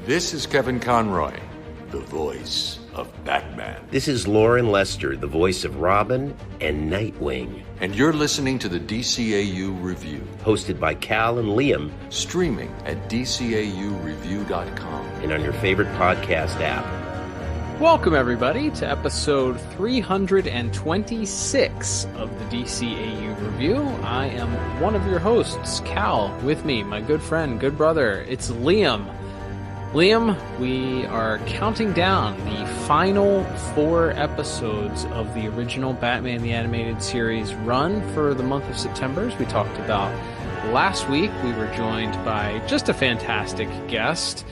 This is Kevin Conroy, the voice of Batman. This is Lauren Lester, the voice of Robin and Nightwing. And you're listening to the DCAU Review. Hosted by Cal and Liam. Streaming at DCAUreview.com. And on your favorite podcast app. Welcome, everybody, to episode 326 of the DCAU Review. I am one of your hosts, Cal. With me, my good friend, good brother, it's Liam. Liam, we are counting down the final 4 episodes of the original Batman the Animated Series run for the month of September. As we talked about last week, we were joined by just a fantastic guest,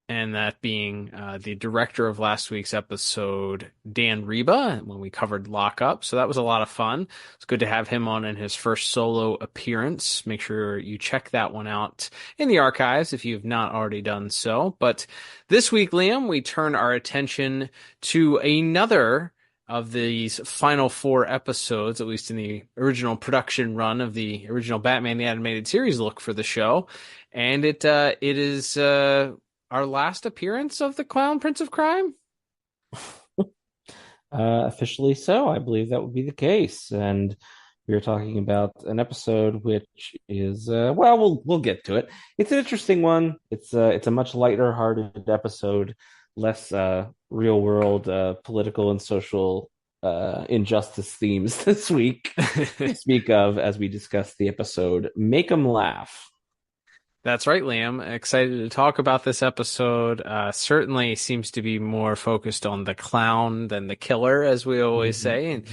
and that being the director of last week's episode, Dan Reba, when we covered Lockup. So that was a lot of fun. It's good to have him on in his first solo appearance. Make sure you check that one out in the archives if you've not already done so. But this week, Liam, we turn our attention to another of these final 4 episodes, at least in the original production run of the original Batman the Animated Series look for the show. And it is our last appearance of the Clown Prince of Crime? Officially so. I believe that would be the case. And we are talking about an episode which is, we'll get to it. It's an interesting one. It's a much lighter-hearted episode, less real-world political and social injustice themes this week to speak of as we discuss the episode Make 'Em Laugh. That's right, Liam. Excited to talk about this episode. Certainly seems to be more focused on the clown than the killer, as we always say. And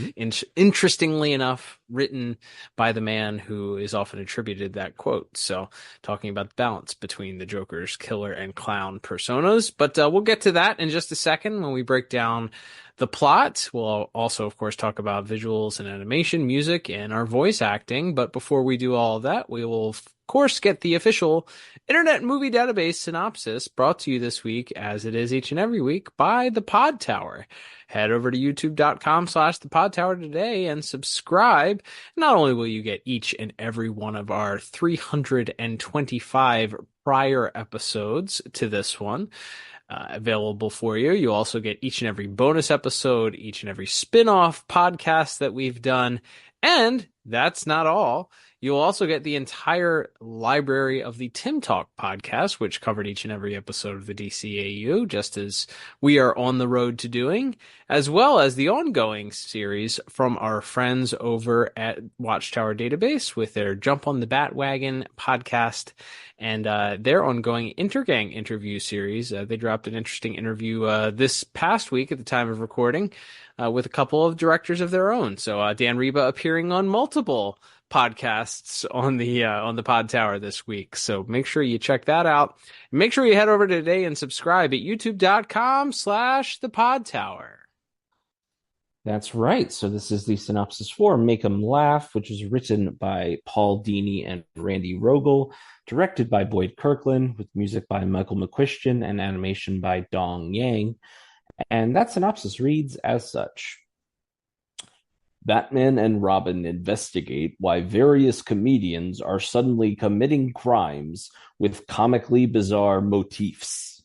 interestingly enough, written by the man who is often attributed that quote. So talking about the balance between the Joker's killer and clown personas. But we'll get to that in just a second when we break down the plot. We'll also, of course, talk about visuals and animation, music, and our voice acting. But before we do all of that, we will course, get the official Internet Movie Database synopsis brought to you this week, as it is each and every week, by The Pod Tower. Head over to youtube.com/The Pod Tower today and subscribe. Not only will you get each and every one of our 325 prior episodes to this one available for you, you'll also get each and every bonus episode, each and every spin-off podcast that we've done. And that's not all. You'll also get the entire library of the Tim Talk podcast, which covered each and every episode of the DCAU, just as we are on the road to doing, as well as the ongoing series from our friends over at Watchtower Database with their Jump on the Bat-Wagon podcast and their ongoing Intergang interview series. They dropped an interesting interview this past week at the time of recording with a couple of directors of their own. So Dan Reba appearing on multiple podcasts on the Pod Tower this week. So make sure you check that out. Make sure you head over today and subscribe at youtube.com/The Pod Tower. That's right. So this is the synopsis for Make 'Em Laugh, which is written by Paul Dini and Randy Rogel, directed by Boyd Kirkland, with music by Michael McQuistion and animation by Dong Yang. And that synopsis reads as such. Batman and Robin investigate why various comedians are suddenly committing crimes with comically bizarre motifs.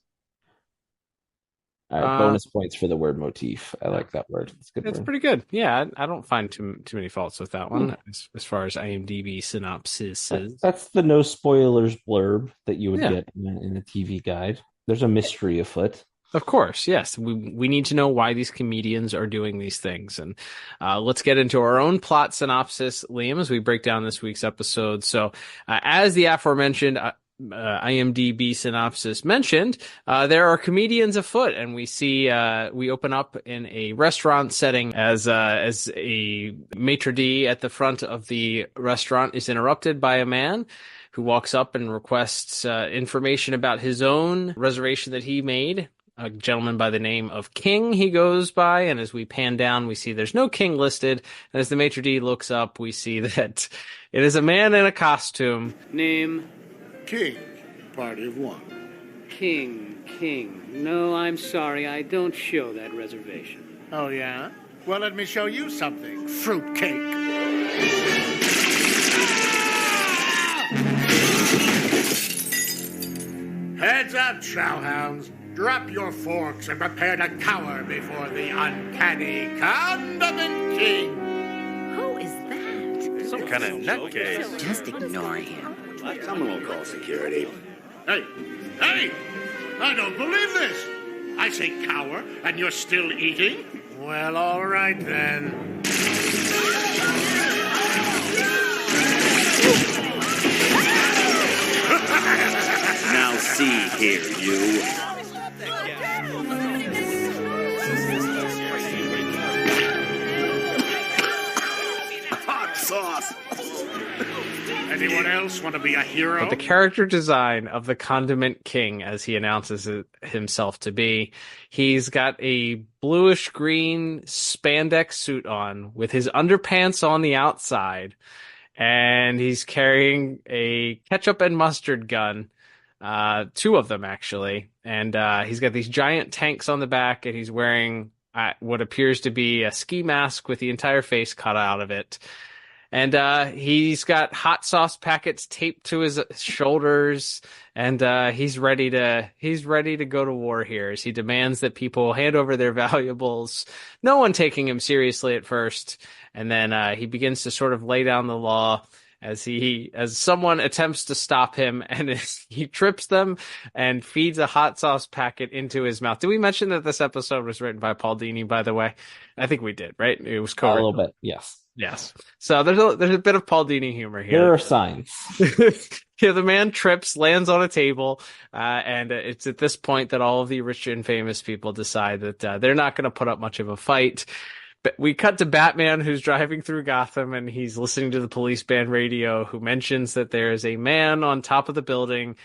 All right, bonus points for the word motif. I like that word. It's good. It's pretty good. Yeah, I don't find too many faults with that one as far as IMDb synopsis is. That's the no spoilers blurb that you would get in a TV guide. There's a mystery afoot. Of course, yes. We need to know why these comedians are doing these things. And let's get into our own plot synopsis, Liam, as we break down this week's episode. So as the aforementioned IMDb synopsis mentioned, there are comedians afoot, and we see we open up in a restaurant setting as a maitre d' at the front of the restaurant is interrupted by a man who walks up and requests information about his own reservation that he made. A gentleman by the name of King he goes by, and as we pan down, we see there's no King listed. And as the maitre d' looks up, we see that it is a man in a costume. Name? King, party of one. King. No, I'm sorry, I don't show that reservation. Oh, yeah? Well, let me show you something, fruitcake. Heads up, chowhounds. Drop your forks and prepare to cower before the uncanny Condiment King. Who is that? Some kind of nutcase. Just ignore him. Someone will call security. Hey! I don't believe this. I say cower, and you're still eating? Well, all right then. Now see here, you. Hot sauce. Anyone else want to be a hero? But the character design of the Condiment King, as he announces himself to be, he's got a bluish green spandex suit on with his underpants on the outside, and he's carrying a ketchup and mustard gun, two of them actually, and he's got these giant tanks on the back, and he's wearing what appears to be a ski mask with the entire face cut out of it. And he's got hot sauce packets taped to his shoulders, and he's ready to go to war here as he demands that people hand over their valuables. No one taking him seriously at first, and then he begins to sort of lay down the law as someone attempts to stop him, and he trips them and feeds a hot sauce packet into his mouth. Did we mention that this episode was written by Paul Dini, by the way? I think we did, right? It was A little bit, yes. Yes. So there's a bit of Paul Dini humor here. There are signs. Yeah, the man trips, lands on a table, and it's at this point that all of the rich and famous people decide that they're not going to put up much of a fight. But we cut to Batman, who's driving through Gotham, and he's listening to the police band radio, who mentions that there is a man on top of the building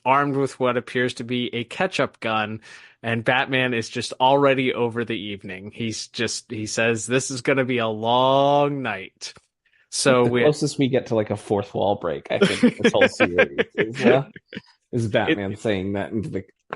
armed with what appears to be a ketchup gun. And Batman is just already over the evening. He says, this is going to be a long night. So the closest we get to like a fourth wall break, I think, this whole series is Batman saying that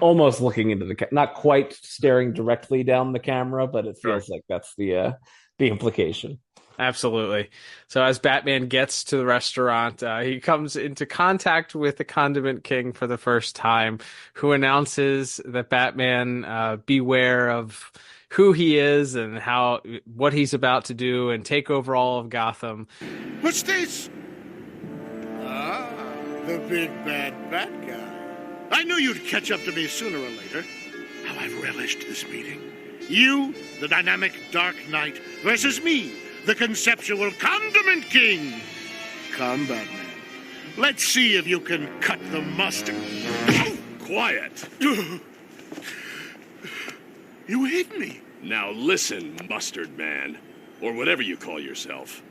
almost looking into the not quite staring directly down the camera, but it feels like that's the implication. Absolutely. So as Batman gets to the restaurant, he comes into contact with the Condiment King for the first time, who announces that Batman beware of who he is and what he's about to do and take over all of Gotham. What's this? Ah, the big bad bat guy. I knew you'd catch up to me sooner or later. How I've relished this meeting. You, the dynamic Dark Knight, versus me, the conceptual Condiment King. Come, Batman. Let's see if you can cut the mustard. Quiet. You hit me. Now listen, Mustard Man, or whatever you call yourself.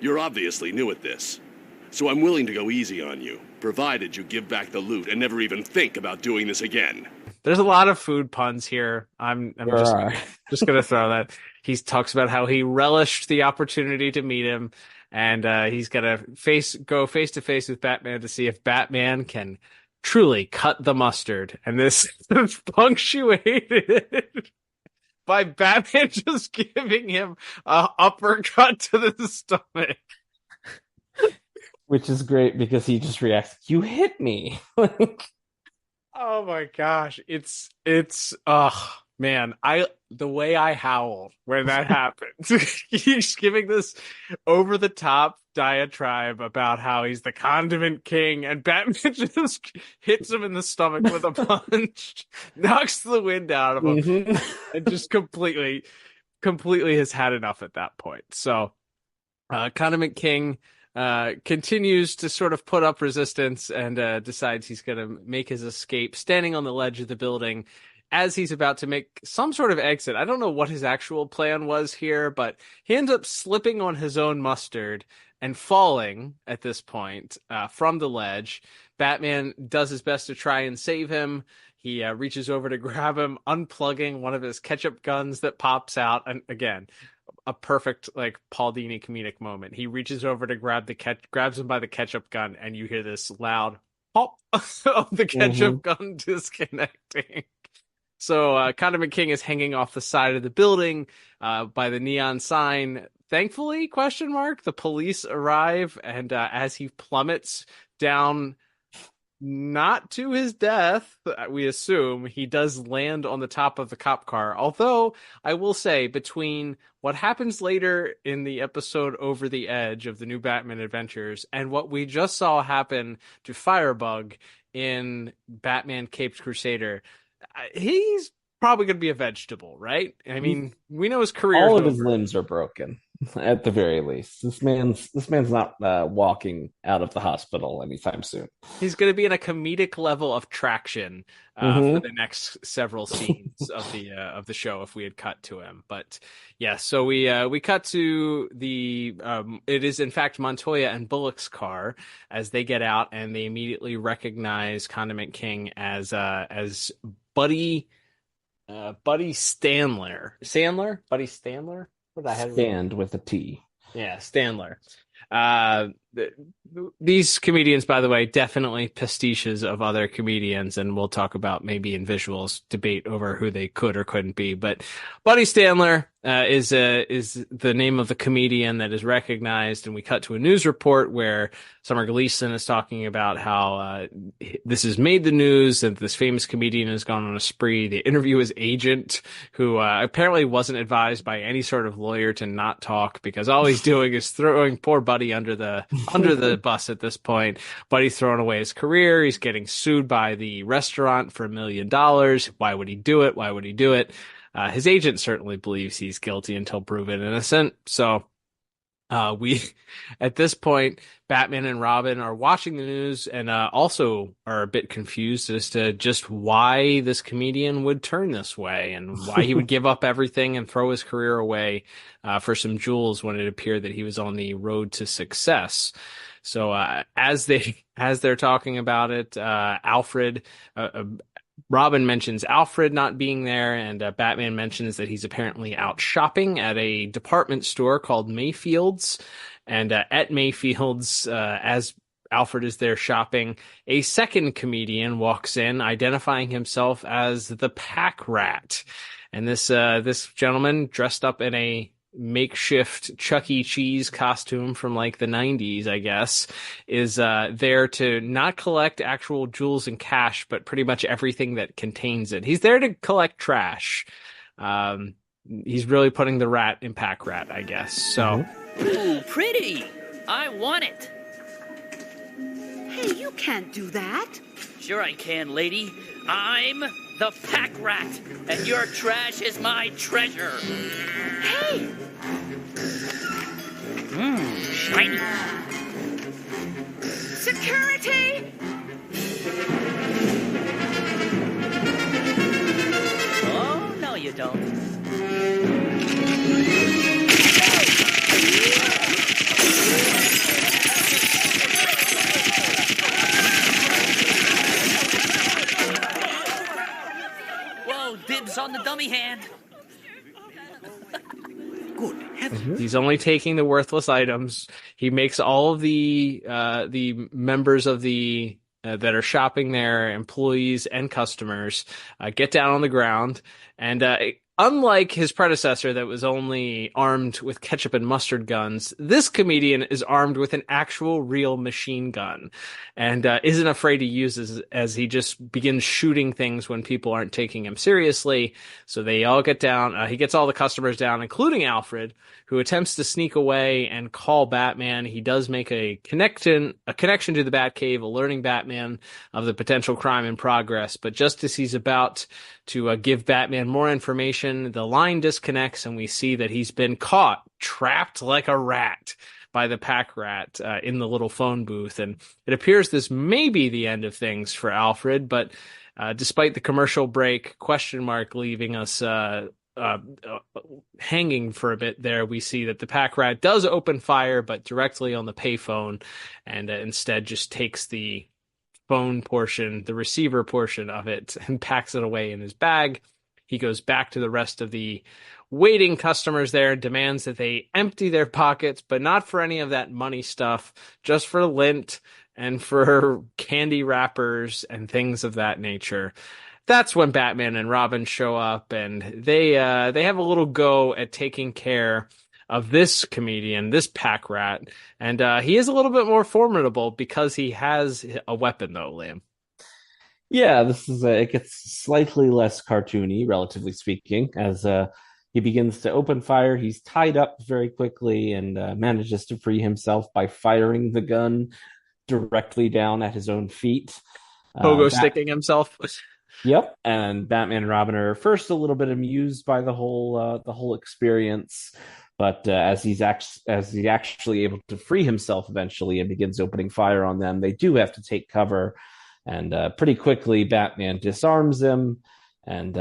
You're obviously new at this, so I'm willing to go easy on you, provided you give back the loot and never even think about doing this again. There's a lot of food puns here. I'm just going to throw that. He talks about how he relished the opportunity to meet him, and he's going to go face to face with Batman to see if Batman can truly cut the mustard. And this is punctuated by Batman just giving him an uppercut to the stomach. Which is great because he just reacts, you hit me. Oh my gosh. It's man, the way I howl when that happens. He's giving this over the top diatribe about how he's the Condiment King, and Batman just hits him in the stomach with a punch, knocks the wind out of him, and just completely has had enough at that point. So Condiment King continues to sort of put up resistance and decides he's going to make his escape, standing on the ledge of the building as he's about to make some sort of exit. I don't know what his actual plan was here, but he ends up slipping on his own mustard and falling at this point from the ledge. Batman does his best to try and save him. He reaches over to grab him, unplugging one of his ketchup guns that pops out. And again, a perfect like Paul Dini comedic moment. He reaches over to grabs him by the ketchup gun, and you hear this loud pop of the ketchup gun disconnecting. So Condiment King is hanging off the side of the building by the neon sign. Thankfully, the police arrive, and as he plummets down not to his death, we assume. He does land on the top of the cop car. Although, I will say, between what happens later in the episode Over the Edge of the New Batman Adventures and what we just saw happen to Firebug in Batman Caped Crusader, he's probably going to be a vegetable, right? I mean, we know his career. All of his limbs are broken, at the very least. This man's not walking out of the hospital anytime soon. He's going to be in a comedic level of traction for the next several scenes of the show if we had cut to him. But yeah, so we cut to the it is in fact Montoya and Bullock's car as they get out, and they immediately recognize Condiment King as Buddy Stanler. Buddy Stanler? What did I have? Stand with a T. Yeah, Stanler. These comedians, by the way, definitely pastiches of other comedians, and we'll talk about maybe in visuals debate over who they could or couldn't be. But Buddy Stanler is the name of the comedian that is recognized, and we cut to a news report where Summer Gleason is talking about how this has made the news and this famous comedian has gone on a spree. They interview his agent, who apparently wasn't advised by any sort of lawyer to not talk, because all he's doing is throwing poor Buddy under the bus at this point. Buddy's throwing away his career. He's getting sued by the restaurant for $1 million. Why would he do it? Why would he do it? His agent certainly believes he's guilty until proven innocent. So we, at this point, Batman and Robin are watching the news and also are a bit confused as to just why this comedian would turn this way and why he would give up everything and throw his career away for some jewels when it appeared that he was on the road to success. So as they're talking about it, Robin mentions Alfred not being there, and Batman mentions that he's apparently out shopping at a department store called Mayfield's. And at Mayfield's, as Alfred is there shopping, a second comedian walks in, identifying himself as the Pack Rat. And this gentleman, dressed up in a makeshift Chuck E. Cheese costume from like the 90s, I guess, is there to not collect actual jewels and cash, but pretty much everything that contains it. He's there to collect trash. He's really putting the rat in Pack Rat, I guess. So, Ooh, pretty! I want it! Hey, you can't do that. Sure I can, lady. I'm the Pack Rat, and your trash is my treasure. Hey! Shiny. Security! Oh, no you don't. Whoa, dibs on the dummy hand. Good heavens. he's only taking the worthless items. He makes all of the members of the that are shopping there, employees and customers, get down on the ground. And unlike his predecessor that was only armed with ketchup and mustard guns, this comedian is armed with an actual real machine gun and isn't afraid to use it as he just begins shooting things when people aren't taking him seriously. So they all get down. He gets all the customers down, including Alfred, who attempts to sneak away and call Batman. He does make a connection to the Batcave, alerting Batman of the potential crime in progress. But just as he's about to give Batman more information, the line disconnects and we see that he's been caught, trapped like a rat by the Pack Rat in the little phone booth. And it appears this may be the end of things for Alfred, but despite the commercial break, question mark leaving us hanging for a bit there, we see that the Pack Rat does open fire, but directly on the payphone, and instead just takes the phone portion, the receiver portion of it, and packs it away in his bag. He goes back to the rest of the waiting customers there, demands that they empty their pockets, but not for any of that money stuff, just for lint and for candy wrappers and things of that nature. That's when Batman and Robin show up, and they have a little go at taking care of this comedian, this pack rat. And he is a little bit more formidable because he has a weapon, though, Liam. Yeah, it gets slightly less cartoony, relatively speaking, as he begins to open fire. He's tied up very quickly and manages to free himself by firing the gun directly down at his own feet. Pogo sticking himself. Yep, and Batman and Robin are first a little bit amused by the whole experience, but as he's actually able to free himself eventually and begins opening fire on them, they do have to take cover. And pretty quickly, Batman disarms him and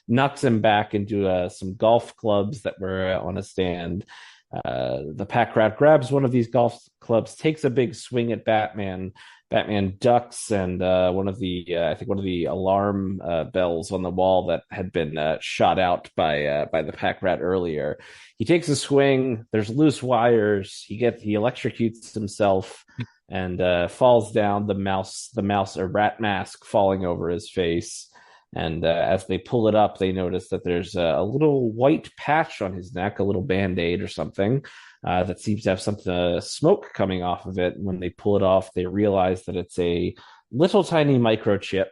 knocks him back into some golf clubs that were on a stand. The pack rat grabs one of these golf clubs, takes a big swing at Batman. Batman ducks, and one of the alarm bells on the wall that had been shot out by the pack rat earlier. He takes a swing. There's loose wires. He electrocutes himself and falls down. A rat mask falling over his face. And as they pull it up, they notice that there's a little white patch on his neck, a little Band-Aid or something that seems to have smoke coming off of it. And when they pull it off, they realize that it's a little tiny microchip,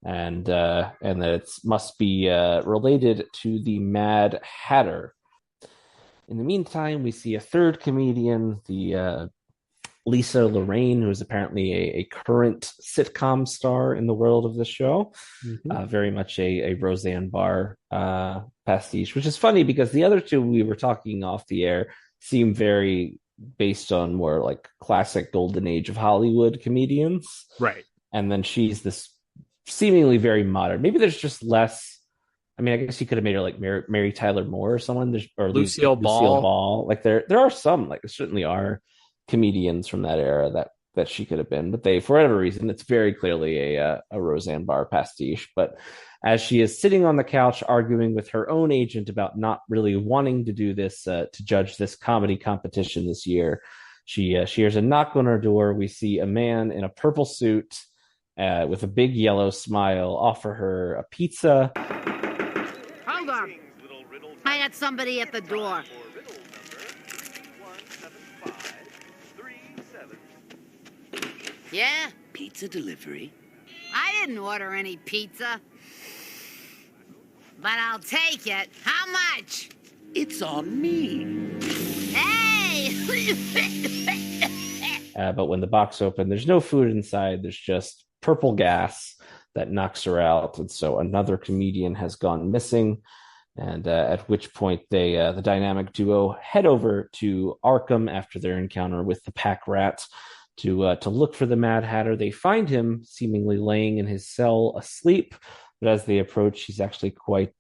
and that it must be related to the Mad Hatter. In the meantime, we see a third comedian, the Lisa Lorraine, who is apparently a current sitcom star in the world of this show. Mm-hmm. Very much a Roseanne Barr pastiche, which is funny because the other two we were talking off the air seem very based on more like classic golden age of Hollywood comedians. Right. And then she's this seemingly very modern. Maybe there's just less. I mean, I guess you could have made her like Mary Tyler Moore or someone, or Lucille Ball. Like there are some, like there certainly are comedians from that era that she could have been, but they, for whatever reason, it's very clearly a Roseanne Barr pastiche. But as she is sitting on the couch arguing with her own agent about not really wanting to do this, to judge this comedy competition this year, she hears a knock on her door. We see a man in a purple suit with a big yellow smile offer her a pizza. Hold on. I got somebody at the door. Yeah? Pizza delivery? I didn't order any pizza. But I'll take it. How much? It's on me. Hey! But when the box opened, there's no food inside. There's just purple gas that knocks her out. And so another comedian has gone missing. And at which point the dynamic duo head over to Arkham after their encounter with the pack rat to look for the Mad Hatter. They find him seemingly laying in his cell asleep, but as they approach, he's actually quite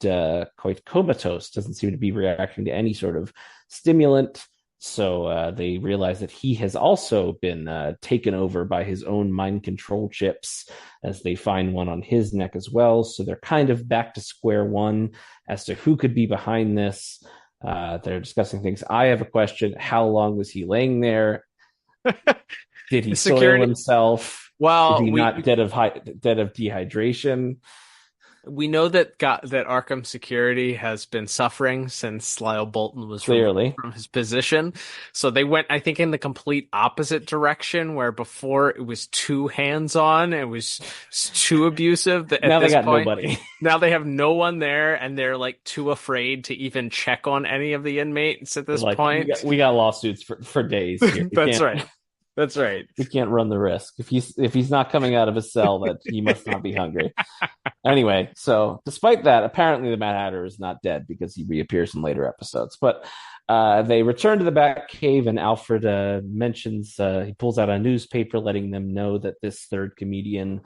comatose. Doesn't seem to be reacting to any sort of stimulant. So they realize that he has also been taken over by his own mind control chips, as they find one on his neck as well. So they're kind of back to square one as to who could be behind this. They're discussing things. I have a question. How long was he laying there? Did he soil himself? Well, did he not dead of dehydration? We know that Arkham Security has been suffering since Lyle Bolton was clearly from his position. So they went, I think, in the complete opposite direction, where before it was too hands-on, it was too abusive. Now they got nobody. Now they have no one there, and they're like too afraid to even check on any of the inmates at this point. We got lawsuits for days here. That's right. That's right. We can't run the risk. If he's not coming out of his cell, that he must not be hungry. Anyway, so despite that, apparently the Mad Hatter is not dead because he reappears in later episodes. But they return to the Batcave, and Alfred mentions he pulls out a newspaper letting them know that this third comedian,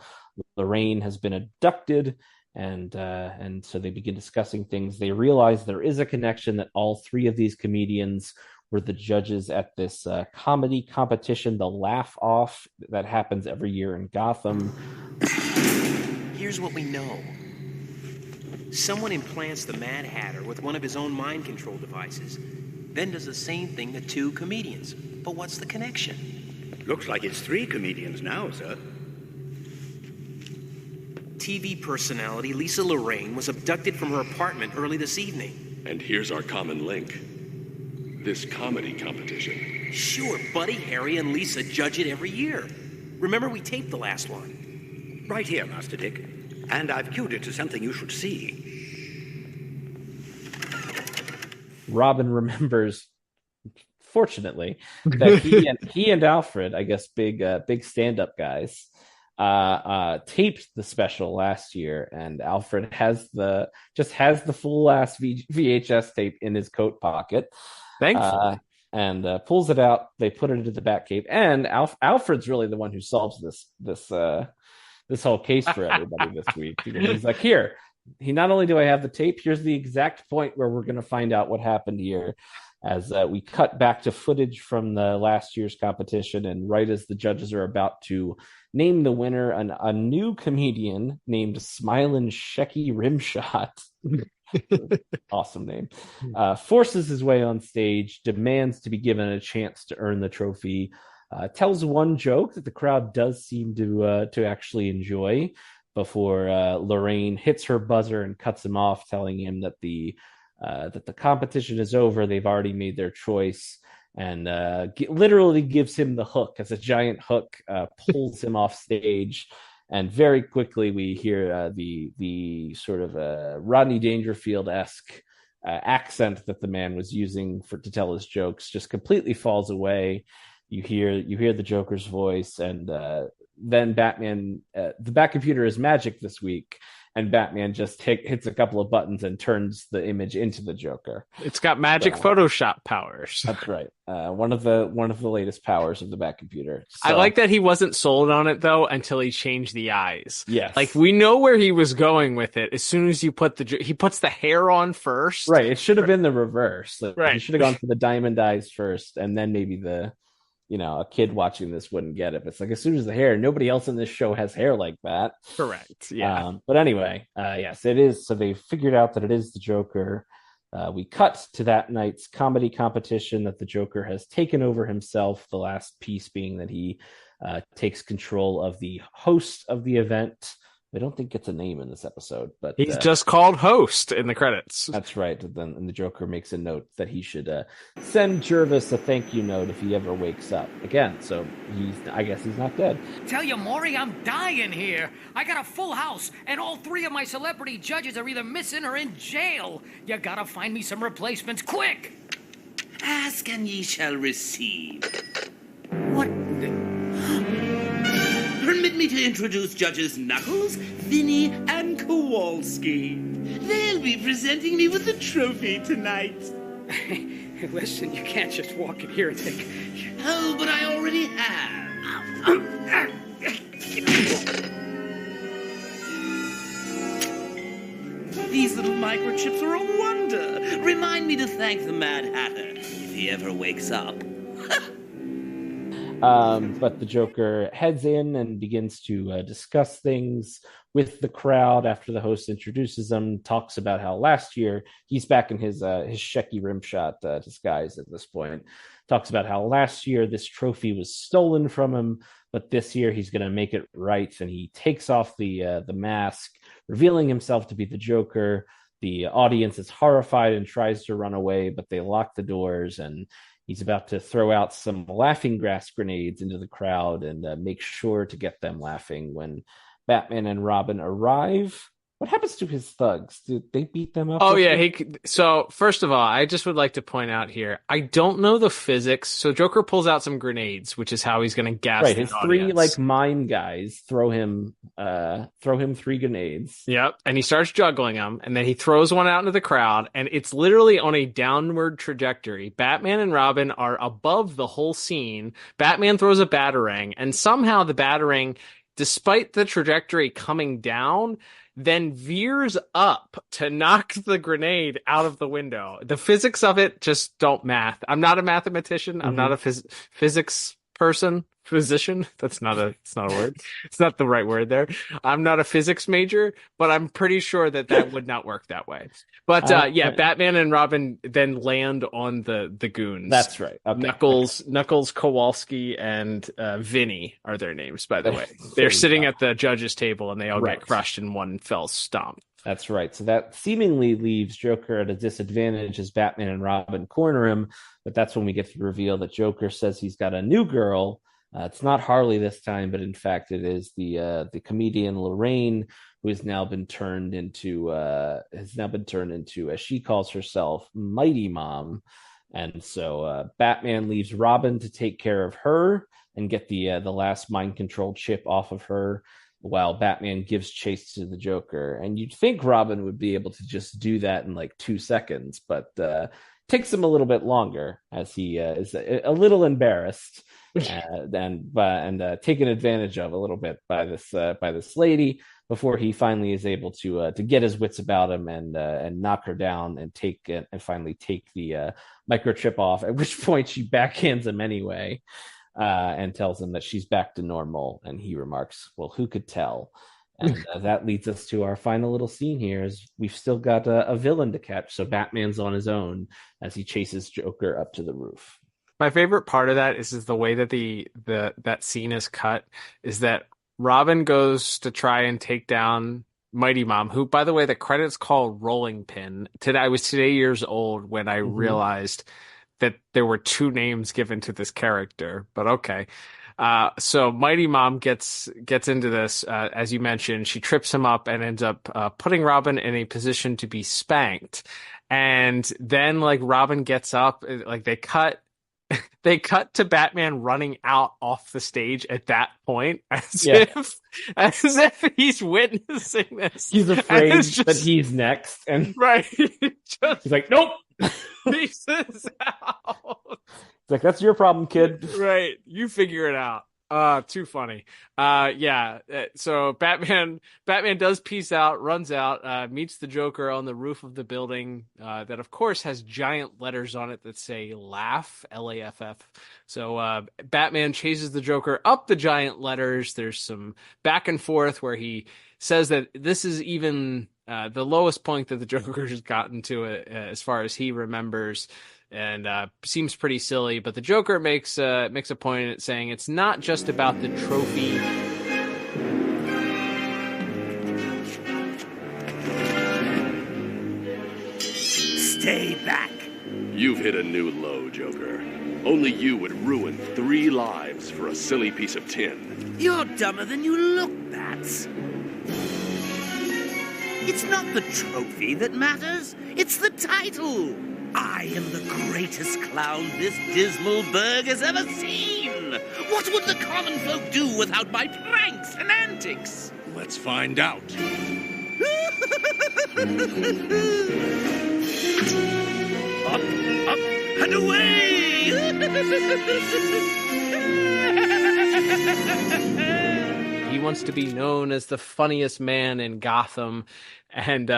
Lorraine, has been abducted. And so they begin discussing things. They realize there is a connection, that all three of these comedians were the judges at this comedy competition, the Laugh Off, that happens every year in Gotham. Here's what we know. Someone implants the Mad Hatter with one of his own mind control devices, then does the same thing to two comedians. But what's the connection? Looks like it's 3 comedians now, sir. TV personality Lisa Lorraine was abducted from her apartment early this evening. And here's our common link. This comedy competition. Sure, Buddy, Harry, and Lisa judge it every year. Remember, we taped the last one. Right here, Master Dick. And I've cued it to something you should see. Robin remembers, fortunately, that he and Alfred, I guess big stand-up guys, taped the special last year, and Alfred has the full ass VHS tape in his coat pocket. Thankfully. And pulls it out. They put it into the Batcave, and Alfred's really the one who solves this whole case for everybody this week. He's like, here. Not only do I have the tape, here's the exact point where we're going to find out what happened here. As we cut back to footage from the last year's competition, and right as the judges are about to name the winner, a new comedian named Smilin' Shecky Rimshot, awesome name, forces his way on stage, demands to be given a chance to earn the trophy, tells one joke that the crowd does seem to actually enjoy, before Lorraine hits her buzzer and cuts him off, telling him that the competition is over. They've already made their choice, and literally gives him the hook as a giant hook, pulls him off stage. And very quickly we hear the sort of Rodney Dangerfield-esque accent that the man was using to tell his jokes just completely falls away. You hear the Joker's voice, and then Batman, the Batcomputer is magic this week, and Batman just hits a couple of buttons and turns the image into the Joker. It's got magic Photoshop powers. That's right. One of the latest powers of the Batcomputer. So, I like that he wasn't sold on it though until he changed the eyes. Yes. Like, we know where he was going with it. As soon as you he puts the hair on first. Right. It should have been the reverse. Right. He should have gone for the diamond eyes first, and then maybe a kid watching this wouldn't get it. But it's like, as soon as the hair, nobody else in this show has hair like that. Correct. Yeah. But anyway, yes, it is. So they figured out that it is the Joker. We cut to that night's comedy competition that the Joker has taken over himself. The last piece being that he takes control of the host of the event. I don't think it's a name in this episode, but he's just called host in the credits. That's right. And the Joker makes a note that he should send Jervis a thank you note if he ever wakes up again. So I guess he's not dead. Tell you, Maury, I'm dying here. I got a full house, and all three of my celebrity judges are either missing or in jail. You gotta find me some replacements, quick! Ask and ye shall receive. What? Permit me to introduce Judges Knuckles, Vinny, and Kowalski. They'll be presenting me with the trophy tonight. Hey, listen, you can't just walk in here and think... Oh, but I already have. These little microchips are a wonder. Remind me to thank the Mad Hatter if he ever wakes up. But the Joker heads in and begins to discuss things with the crowd after the host introduces him, talks about how last year, he's back in his Shecky Rimshot disguise at this point, talks about how last year this trophy was stolen from him, but this year he's going to make it right, and he takes off the mask, revealing himself to be the Joker. The audience is horrified and tries to run away, but they lock the doors, and he's about to throw out some laughing gas grenades into the crowd and make sure to get them laughing when Batman and Robin arrive. What happens to his thugs? Do they beat them up? Oh, yeah. So, first of all, I just would like to point out here, I don't know the physics. So, Joker pulls out some grenades, which is how he's going to gas right, the his audience. Three mime guys throw him 3 grenades. Yep, and he starts juggling them, and then he throws one out into the crowd, and it's literally on a downward trajectory. Batman and Robin are above the whole scene. Batman throws a batarang, and somehow the batarang, despite the trajectory coming down, then veers up to knock the grenade out of the window. The physics of it just don't math. I'm not a mathematician. I'm not a physics physician. It's not a word. It's not the right word there. I'm not a physics major, but I'm pretty sure that would not work that way. But Batman and Robin then land on the goons. That's right. Okay. Knuckles, Kowalski, and Vinny are their names, by the way. They're sitting at the judges' table, and they all get crushed in one fell stomp. That's right. So that seemingly leaves Joker at a disadvantage as Batman and Robin corner him. But that's when we get the reveal that Joker says he's got a new girl. It's not Harley this time, but in fact, it is the comedian Lorraine, who has now been turned into as she calls herself, Mighty Mom. And so Batman leaves Robin to take care of her and get the last mind control chip off of her, while Batman gives chase to the Joker. And you'd think Robin would be able to just do that in like 2 seconds, but takes him a little bit longer as he is a little embarrassed and taken advantage of a little bit by this lady before he finally is able to get his wits about him and knock her down and finally take the microchip off. At which point she backhands him anyway. And tells him that she's back to normal. And he remarks, well, who could tell? And that leads us to our final little scene here, is we've still got a villain to catch. So Batman's on his own as he chases Joker up to the roof. My favorite part of that is the way that that scene is cut, is that Robin goes to try and take down Mighty Mom, who, by the way, the credits call Rolling Pin. I was today years old when I realized that there were 2 names given to this character, but okay. So Mighty Mom gets into this, as you mentioned. She trips him up and ends up putting Robin in a position to be spanked. And then, like, Robin gets up, like they cut to Batman running out off the stage at that point, as if he's witnessing this. He's afraid that he's next, and right, he's like, nope. Pieces out. It's like, that's your problem, kid. Right, you figure it out. Too funny. So Batman does peace out, runs out, meets the Joker on the roof of the building that of course has giant letters on it that say laugh, Laff. So Batman chases the Joker up the giant letters. There's some back and forth where he says that this is even the lowest point that the Joker has gotten to as far as he remembers. And seems pretty silly, but the Joker makes a point at saying it's not just about the trophy. Stay back. You've hit a new low, Joker. Only you would ruin 3 lives for a silly piece of tin. You're dumber than you look, Bats. It's not the trophy that matters. It's the title. I am the greatest clown this dismal burg has ever seen. What would the common folk do without my pranks and antics? Let's find out. Up, and away! He wants to be known as the funniest man in Gotham. And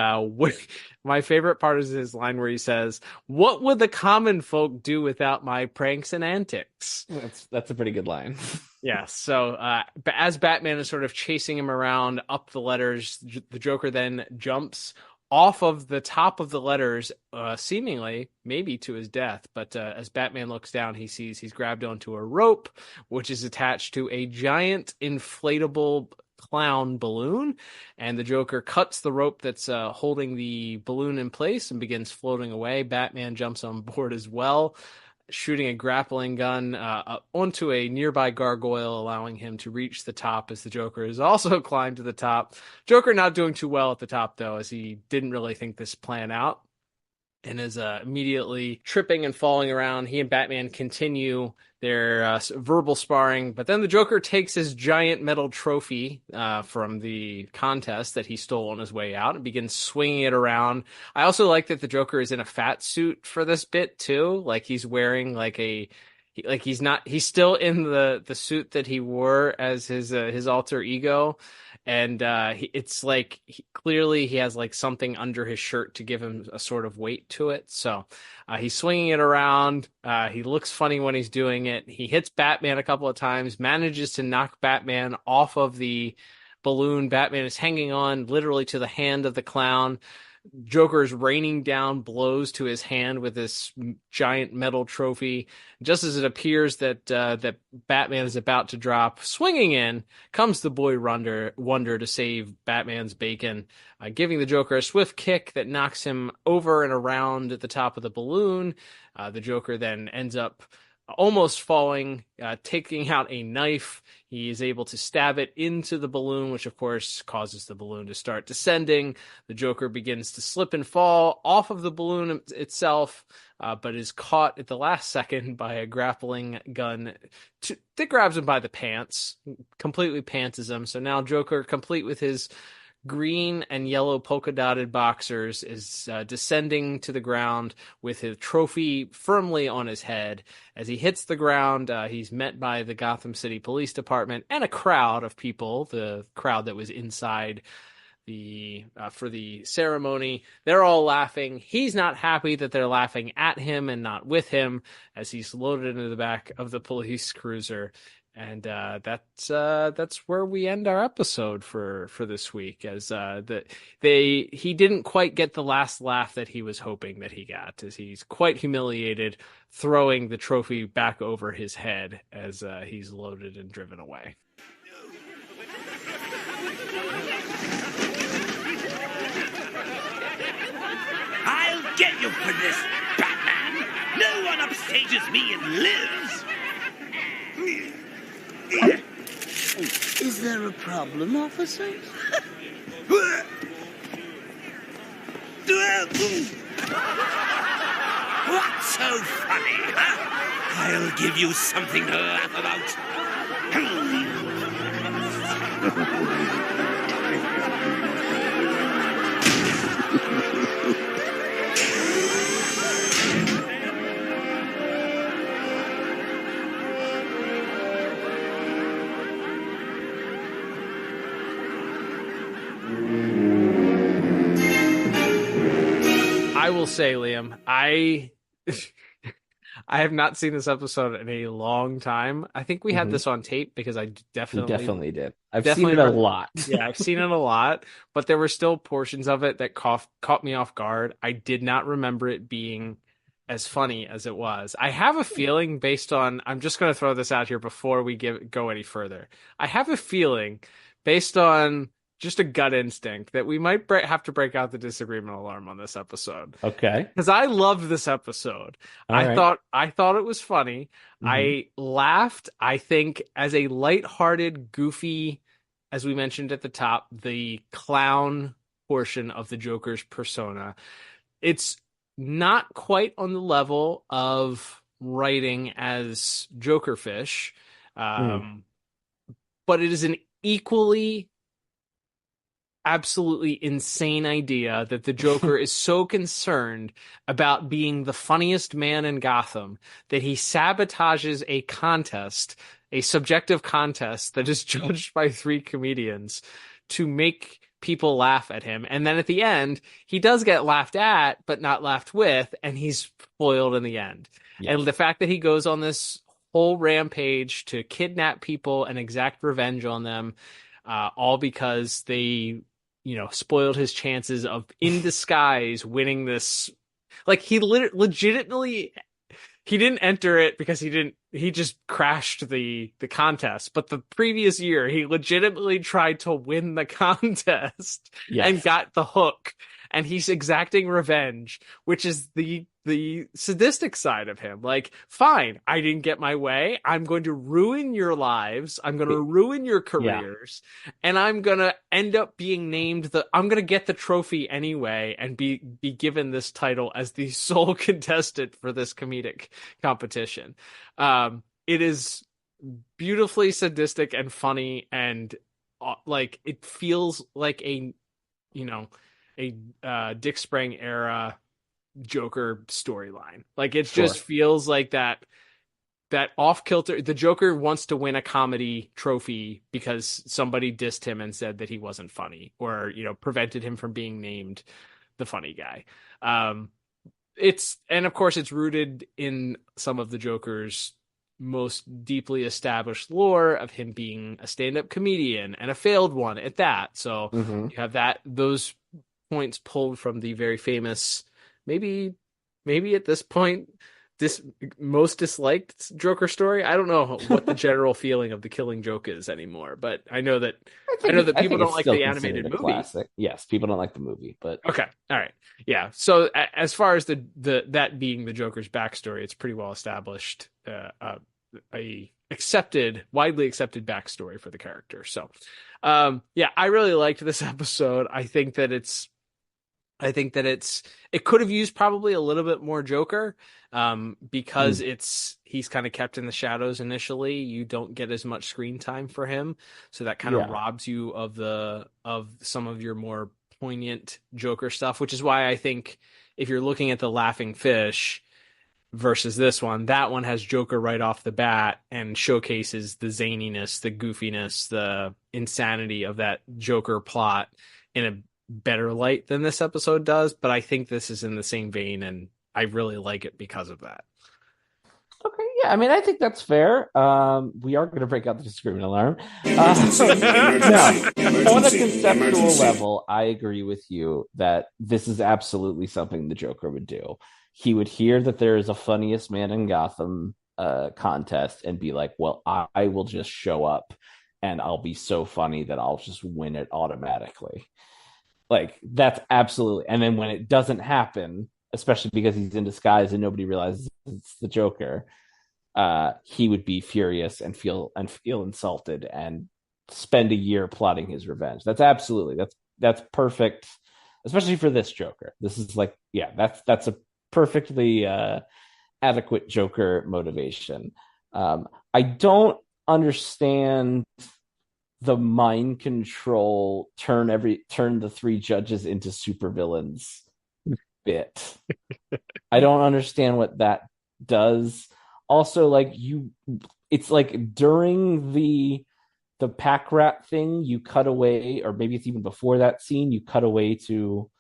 my favorite part is his line where he says, "What would the common folk do without my pranks and antics?" That's a pretty good line. Yeah. So as Batman is sort of chasing him around up the letters, the Joker then jumps off of the top of the letters, seemingly maybe to his death. But as Batman looks down, he sees he's grabbed onto a rope, which is attached to a giant inflatable clown balloon, and the Joker cuts the rope that's holding the balloon in place and begins floating away. Batman jumps on board as well, shooting a grappling gun onto a nearby gargoyle, allowing him to reach the top as the Joker has also climbed to the top. Joker not doing too well at the top, though, as he didn't really think this plan out and is immediately tripping and falling around. He and Batman continue their verbal sparring, but then the Joker takes his giant metal trophy from the contest that he stole on his way out and begins swinging it around. I also like that the Joker is in a fat suit for this bit too. Like he's wearing he's still in the suit that he wore as his alter ego. And it's like clearly he has like something under his shirt to give him a sort of weight to it. So he's swinging it around. He looks funny when he's doing it. He hits Batman a couple of times, manages to knock Batman off of the balloon. Batman is hanging on literally to the hand of the clown. Joker is raining down blows to his hand with this giant metal trophy. Just as it appears that that Batman is about to drop, swinging in comes the Boy Wonder to save Batman's bacon, giving the Joker a swift kick that knocks him over and around at the top of the balloon. The Joker then ends up almost falling, taking out a knife. He is able to stab it into the balloon, which of course causes the balloon to start descending. The Joker begins to slip and fall off of the balloon itself, but is caught at the last second by a grappling gun that grabs him by the pants, completely pantses him. So now Joker, complete with his green and yellow polka dotted boxers, is descending to the ground with his trophy firmly on his head. As he hits the ground, he's met by the Gotham City Police Department and a crowd of people, the crowd that was inside for the ceremony. They're all laughing. He's not happy that they're laughing at him and not with him, as he's loaded into the back of the police cruiser. And that's where we end our episode for this week, as he didn't quite get the last laugh that he was hoping that he got, as he's quite humiliated, throwing the trophy back over his head as he's loaded and driven away. I'll get you for this, Batman! No one upstages me and lives! Is there a problem, officer? What's so funny, huh? I'll give you something to laugh about. I will say, Liam, I have not seen this episode in a long time. I think we had this on tape because I definitely did. I've seen it a lot. Yeah, I've seen it a lot, but there were still portions of it that caught me off guard. I did not remember it being as funny as it was. I have a feeling, based on, I'm just going to throw this out here before we go any further. I have a feeling, based on just a gut instinct, that we might have to break out the disagreement alarm on this episode. Okay. Because I loved this episode. I thought it was funny. Mm-hmm. I laughed. I think as a lighthearted, goofy, as we mentioned at the top, the clown portion of the Joker's persona, it's not quite on the level of writing as Jokerfish, but it is an equally absolutely insane idea that the Joker is so concerned about being the funniest man in Gotham that he sabotages a contest, a subjective contest that is judged by 3 comedians, to make people laugh at him. And then at the end, he does get laughed at, but not laughed with, and he's foiled in the end. Yes. And the fact that he goes on this whole rampage to kidnap people and exact revenge on them, all because they, spoiled his chances of, in disguise, winning this. Like, he legitimately, he didn't enter it because he just crashed the contest. But the previous year, he legitimately tried to win the contest and got the hook. And he's exacting revenge, which is the sadistic side of him. Like, fine, I didn't get my way. I'm going to ruin your lives. I'm going to ruin your careers. Yeah. And I'm going to end up being named I'm going to get the trophy anyway and be given this title as the sole contestant for this comedic competition. It is beautifully sadistic and funny, and like, it feels like a Dick Sprang era Joker storyline. Like, it just feels like that off kilter. The Joker wants to win a comedy trophy because somebody dissed him and said that he wasn't funny, or prevented him from being named the funny guy. And of course it's rooted in some of the Joker's most deeply established lore of him being a stand-up comedian, and a failed one at that. So you have those points pulled from the very famous, maybe at this point, this most disliked Joker story. I don't know what the general feeling of the Killing Joke is anymore, but I know that people don't like the animated movie. Classic. Yes, people don't like the movie, but okay, all right, yeah. So as far as the that being the Joker's backstory, it's pretty well established, a widely accepted backstory for the character. So, yeah, I really liked this episode. I think that it could have used probably a little bit more Joker, because he's kind of kept in the shadows initially. You don't get as much screen time for him, so that kind of robs you of some of your more poignant Joker stuff, which is why I think if you're looking at the Laughing Fish versus this one, that one has Joker right off the bat and showcases the zaniness, the goofiness, the insanity of that Joker plot in a better light than this episode does. But I think this is in the same vein, and I really like it because of that. Okay, yeah, I mean, I think that's fair. We are going to break out the disagreement alarm. No, on a conceptual level, I agree with you that this is absolutely something the Joker would do. He would hear that there is a funniest man in Gotham contest and be like, well, I will just show up and I'll be so funny that I'll just win it automatically. Like, that's absolutely. And then when it doesn't happen, especially because he's in disguise and nobody realizes it's the Joker, he would be furious and feel insulted and spend a year plotting his revenge. That's perfect, especially for this Joker. This is like, yeah, that's a perfectly adequate Joker motivation. I don't understand the mind control turn the three judges into supervillains bit. I don't understand what that does. Also, like, it's like during the pack rat thing, you cut away, or maybe it's even before that scene, you cut away to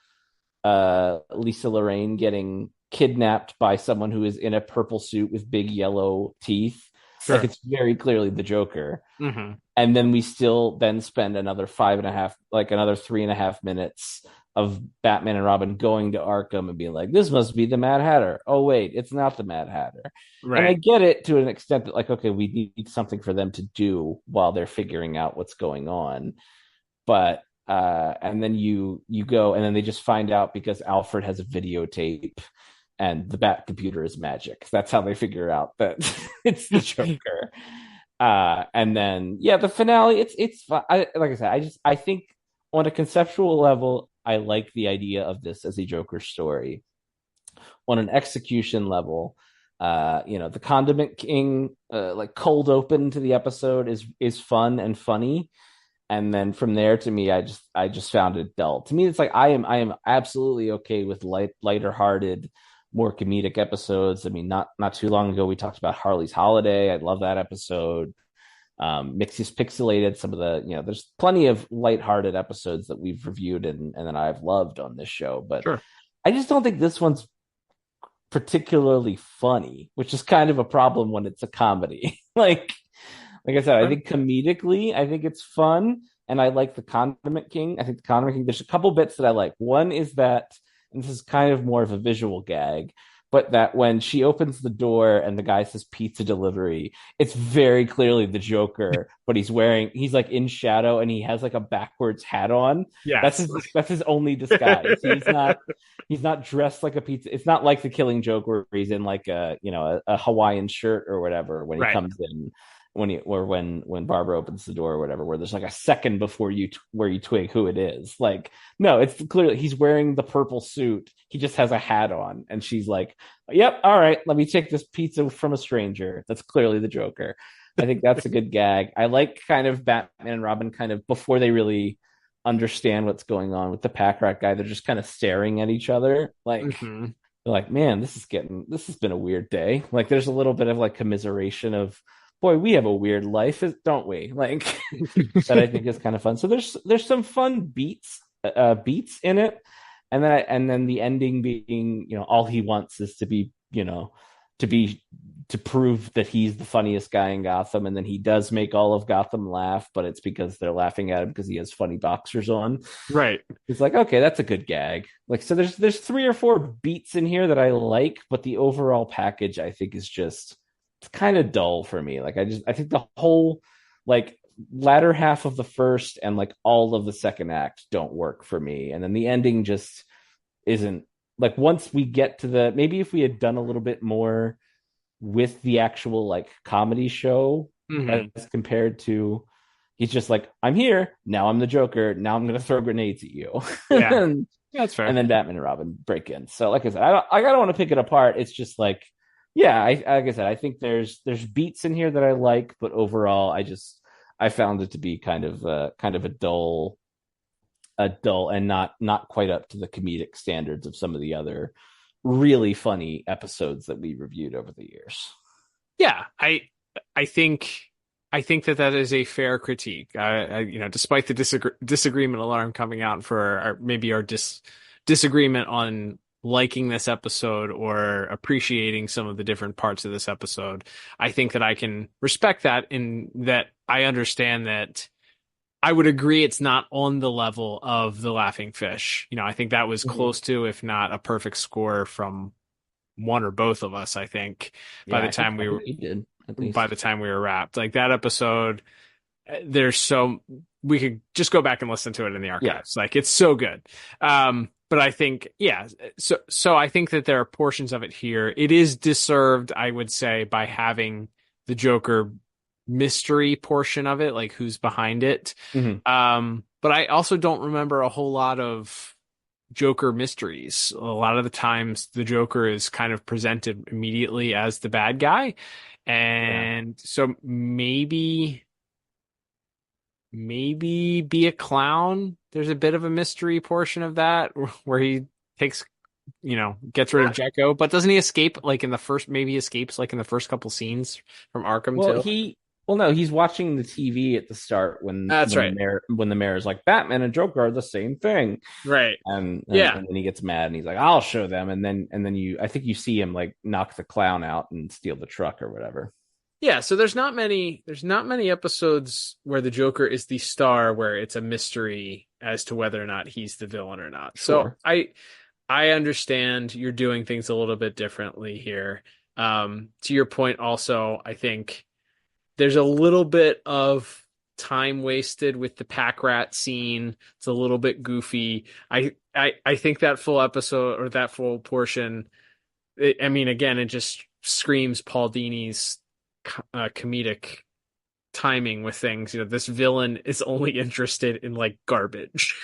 Lisa Lorraine getting kidnapped by someone who is in a purple suit with big yellow teeth. Sure. Like, it's very clearly the Joker. Mm-hmm. And then we still then spend another 3.5 minutes of Batman and Robin going to Arkham and being like, this must be the Mad Hatter. Oh, wait, it's not the Mad Hatter. Right. And I get it to an extent that, like, okay, we need something for them to do while they're figuring out what's going on. But, and then you go, and then they just find out because Alfred has a videotape and the Bat computer is magic. That's how they figure out that it's the Joker. And then, yeah, the finale, it's fun. Like I said, I think on a conceptual level, I like the idea of this as a Joker story. On an execution level, the Condiment King, like, cold open to the episode is fun and funny. And then from there, to me, I just found it dull. To me, it's like I am absolutely okay with lighter hearted, more comedic episodes. I mean, not too long ago, we talked about Harley's Holiday. I love that episode. Mixes Pixelated, some of the, there's plenty of lighthearted episodes that we've reviewed and that I've loved on this show. But sure. I just don't think this one's particularly funny, which is kind of a problem when it's a comedy. like I said, I think comedically, I think it's fun. And I like the Condiment King. I think the Condiment King, there's a couple bits that I like. One is that, and this is kind of more of a visual gag, but that when she opens the door and the guy says pizza delivery, it's very clearly the Joker, but he's like in shadow and he has like a backwards hat on. Yeah, that's his only disguise. He's not dressed like a pizza. It's not like the Killing Joke where he's in like a Hawaiian shirt or whatever when he comes in. When Barbara opens the door or whatever, where there's like a second before where you twig who it is. Like, no, it's clearly he's wearing the purple suit. He just has a hat on, and she's like, "Yep, all right, let me take this pizza from a stranger." That's clearly the Joker. I think that's a good gag. I like kind of Batman and Robin kind of before they really understand what's going on with the pack rat guy. They're just kind of staring at each other, like. Mm-hmm. They're like, man, this has been a weird day. Like, there's a little bit of like commiseration of, boy, we have a weird life, don't we? Like, that I think is kind of fun. So there's some fun beats in it, and then the ending being, all he wants is to be, to prove that he's the funniest guy in Gotham, and then he does make all of Gotham laugh, but it's because they're laughing at him because he has funny boxers on. Right. It's like, okay, that's a good gag. Like, so there's 3 or 4 beats in here that I like, but the overall package I think is just, it's kind of dull for me. Like, I think the whole like latter half of the first and like all of the second act don't work for me, and then the ending just isn't, like, once we get to the, maybe if we had done a little bit more with the actual like comedy show as compared to, he's just like, I'm here now, I'm the Joker, now I'm gonna throw grenades at you. Yeah. And, that's fair. and then Batman and Robin break in. So like I said, I don't want to pick it apart. It's just like, yeah, like I said, I think there's beats in here that I like, but overall I found it to be kind of a dull and not quite up to the comedic standards of some of the other really funny episodes that we reviewed over the years. Yeah, I think that is a fair critique. Despite the disagreement alarm coming out for our disagreement on liking this episode or appreciating some of the different parts of this episode, I think that I can respect that, in that I understand that I would agree it's not on the level of The Laughing Fish. I think that was close to, if not a perfect score from one or both of us, I think, by the time we were wrapped. Like, that episode, we could just go back and listen to it in the archives. Yeah. Like, it's so good. But I think, so I think that there are portions of it here. It is deserved, I would say, by having the Joker mystery portion of it, like who's behind it. But I also don't remember a whole lot of Joker mysteries. A lot of the times the Joker is kind of presented immediately as the bad guy. And so maybe Be a Clown, there's a bit of a mystery portion of that where he takes, gets rid of Jekyll, but doesn't he escape like in the first, maybe he escapes like in the first couple scenes from Arkham too? No, he's watching the TV at the start when the mayor is like, Batman and Joker are the same thing, right? And then he gets mad and he's like, I'll show them, and then I think you see him like knock the clown out and steal the truck or whatever. Yeah, so there's not many episodes where the Joker is the star, where it's a mystery as to whether or not he's the villain or not. Sure. So I understand you're doing things a little bit differently here. To your point, also, I think there's a little bit of time wasted with the pack rat scene. It's a little bit goofy. I think that full episode, or that full portion, it just screams Paul Dini's comedic timing with things. This villain is only interested in like garbage,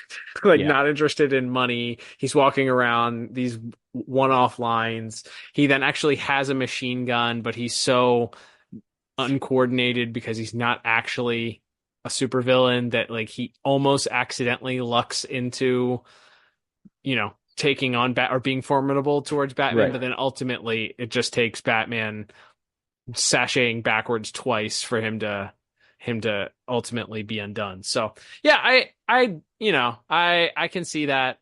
not interested in money. He's walking around these one-off lines. He then actually has a machine gun, but he's so uncoordinated because he's not actually a supervillain that like he almost accidentally lucks into taking on or being formidable towards Batman, right. But then ultimately it just takes Batman sashaying backwards twice for him to ultimately be undone. So yeah, I can see that.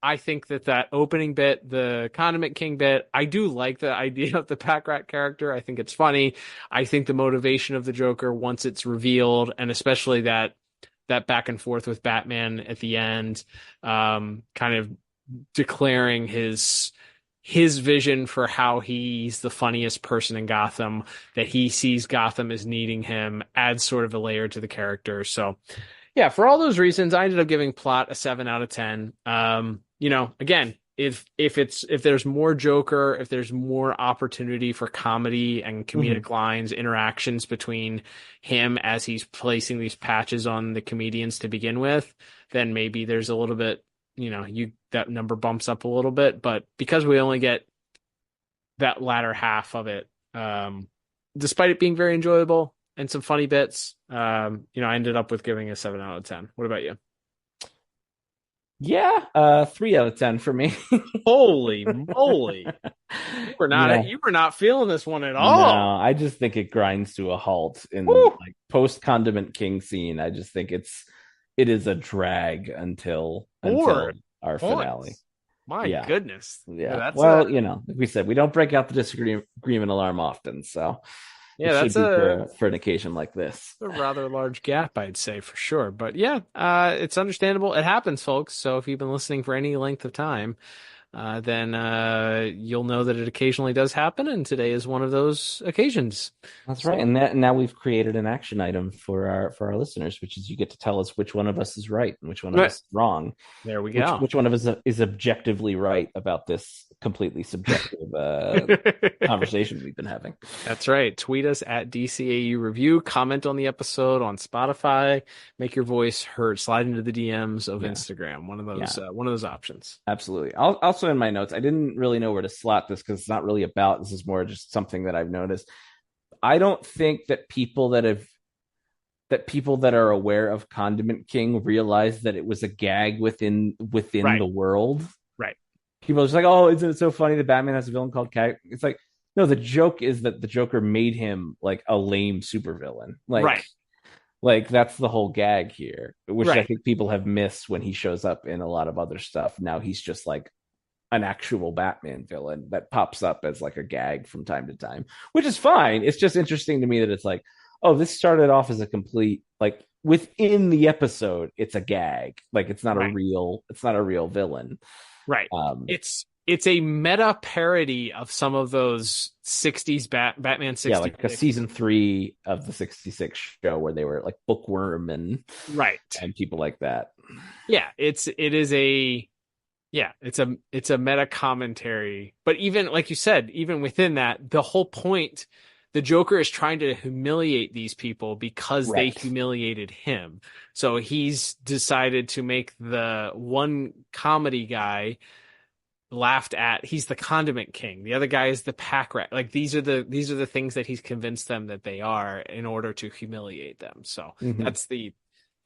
I think that opening bit, the Condiment King bit, I do like the idea of the Pack Rat character. I think it's funny. I think the motivation of the Joker once it's revealed, and especially that back and forth with Batman at the end, kind of declaring his vision for how he's the funniest person in Gotham, that he sees Gotham as needing him, adds sort of a layer to the character. So yeah, for all those reasons, I ended up giving Plot a 7 out of 10. Again, if there's more Joker, if there's more opportunity for comedy and comedic lines, interactions between him as he's placing these patches on the comedians to begin with, then maybe there's a little bit, that number bumps up a little bit. But because we only get that latter half of it, despite it being very enjoyable and some funny bits, I ended up with giving a 7 out of 10. What about you? Yeah, 3 out of 10 for me. Holy moly. You were not feeling this one at all. No, I just think it grinds to a halt in like post Condiment King scene. I just think it is a drag until our finale. My Yeah. goodness. Yeah. That's Well, like we said, we don't break out the disagreement alarm often, so it should that's be for an occasion like this. a rather large gap, I'd say, for sure. But yeah, it's understandable. It happens, folks. So if you've been listening for any length of time, then you'll know that it occasionally does happen, and today is one of those occasions. That's right. And now we've created an action item for our listeners, which is you get to tell us which one of us is right and which one of us is wrong. There we go. Which one of us is objectively right about this completely subjective conversation we've been having. That's right. Tweet us at DCAU Review. Comment on the episode on Spotify. Make your voice heard. Slide into the DMs of Instagram. One of those options. Absolutely. Also in my notes, I didn't really know where to slot this because it's not really about. This is more just something that I've noticed. I don't think that people that are aware of Condiment King realize that it was a gag within the world. Right. People are just like, oh, isn't it so funny that Batman has a villain called Cat? It's like, no, the joke is that the Joker made him like a lame supervillain. Like that's the whole gag here, which I think people have missed when he shows up in a lot of other stuff. Now he's just like an actual Batman villain that pops up as like a gag from time to time, which is fine. It's just interesting to me that it's like, oh, this started off as a complete, like within the episode, it's a gag. Like it's not a real villain. Right. It's a meta parody of some of those 60s Batman 60s. Yeah, like a season 3 of the 66 show where they were like Bookworm and people like that. Yeah, it's a meta commentary. But even like you said, even within that, the whole point, the Joker is trying to humiliate these people because they humiliated him. So he's decided to make the one comedy guy laughed at. He's the Condiment King. The other guy is the Pack Rat. Like these are the things that he's convinced them that they are in order to humiliate them. So that's the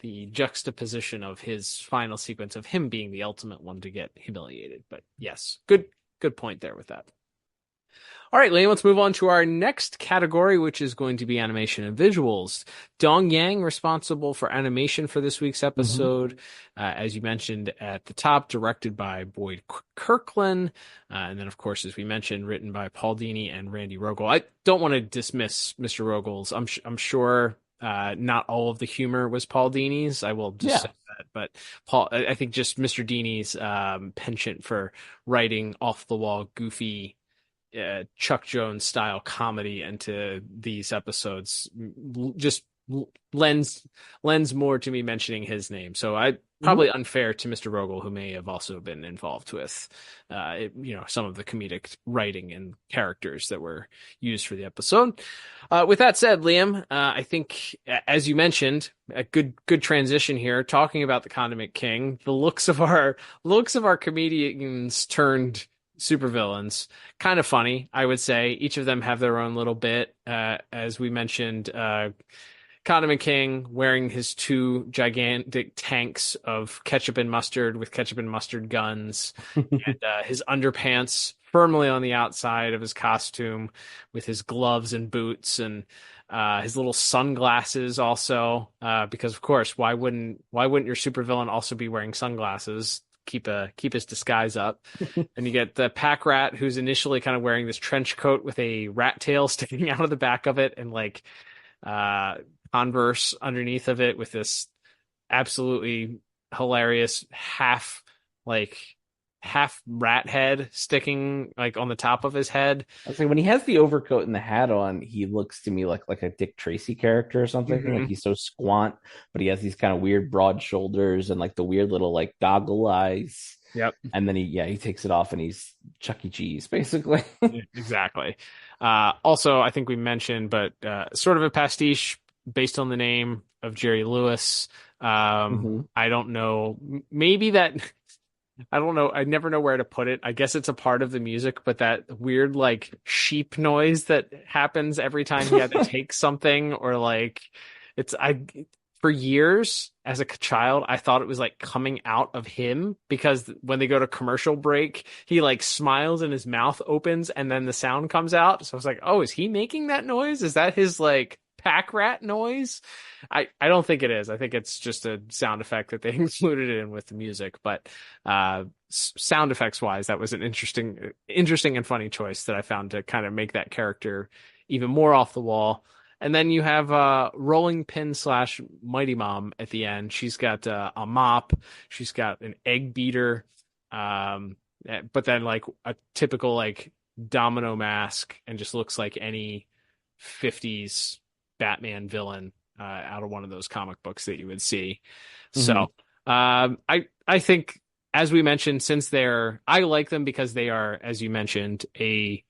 juxtaposition of his final sequence of him being the ultimate one to get humiliated. But yes, good point there with that. All right, Liam, let's move on to our next category, which is going to be animation and visuals. Dong Yang, responsible for animation for this week's episode. As you mentioned at the top, directed by Boyd Kirkland. And then, of course, as we mentioned, written by Paul Dini and Randy Rogel. I don't want to dismiss Mr. Rogel's. I'm sure not all of the humor was Paul Dini's. I will just say that. But I think just Mr. Dini's penchant for writing off-the-wall, goofy, Chuck Jones style comedy into these episodes just lends more to me mentioning his name. So I probably unfair to Mr. Rogel, who may have also been involved with some of the comedic writing and characters that were used for the episode. With that said, Liam, I think as you mentioned, a good transition here, talking about the Condiment King, the looks of our comedians turned supervillains, kind of funny, I would say. Each of them have their own little bit. As we mentioned, Condiment King wearing his 2 gigantic tanks of ketchup and mustard with ketchup and mustard guns, and his underpants firmly on the outside of his costume with his gloves and boots, and his little sunglasses also, because of course, why wouldn't your supervillain also be wearing sunglasses? Keep his disguise up. And you get the Pack Rat, who's initially kind of wearing this trench coat with a rat tail sticking out of the back of it, and like Converse underneath of it with this absolutely hilarious half rat head sticking like on the top of his head. I was like, when he has the overcoat and the hat on, he looks to me like a Dick Tracy character or something. Like he's so squat, but he has these kind of weird broad shoulders and like the weird little like goggle eyes. Yep. And then he takes it off and he's Chuck E. Cheese, basically. Exactly. Also, I think we mentioned, but sort of a pastiche based on the name of Jerry Lewis. I don't know. Maybe that... I don't know. I never know where to put it. I guess it's a part of the music, but that weird like sheep noise that happens every time he had to take something, or like for years as a child, I thought it was like coming out of him, because when they go to commercial break, he like smiles and his mouth opens and then the sound comes out. So I was like, oh, is he making that noise? Is that his like Pack Rat noise? I don't think it is. I think it's just a sound effect that they included in with the music. But sound effects wise, that was an interesting and funny choice that I found to kind of make that character even more off the wall. And then you have Rolling Pin / Mighty Mom at the end. She's got a mop. She's got an egg beater. But then like a typical like domino mask, and just looks like any 50s Batman villain out of one of those comic books that you would see. Mm-hmm. So I think, as we mentioned, since I like them because they are, as you mentioned, a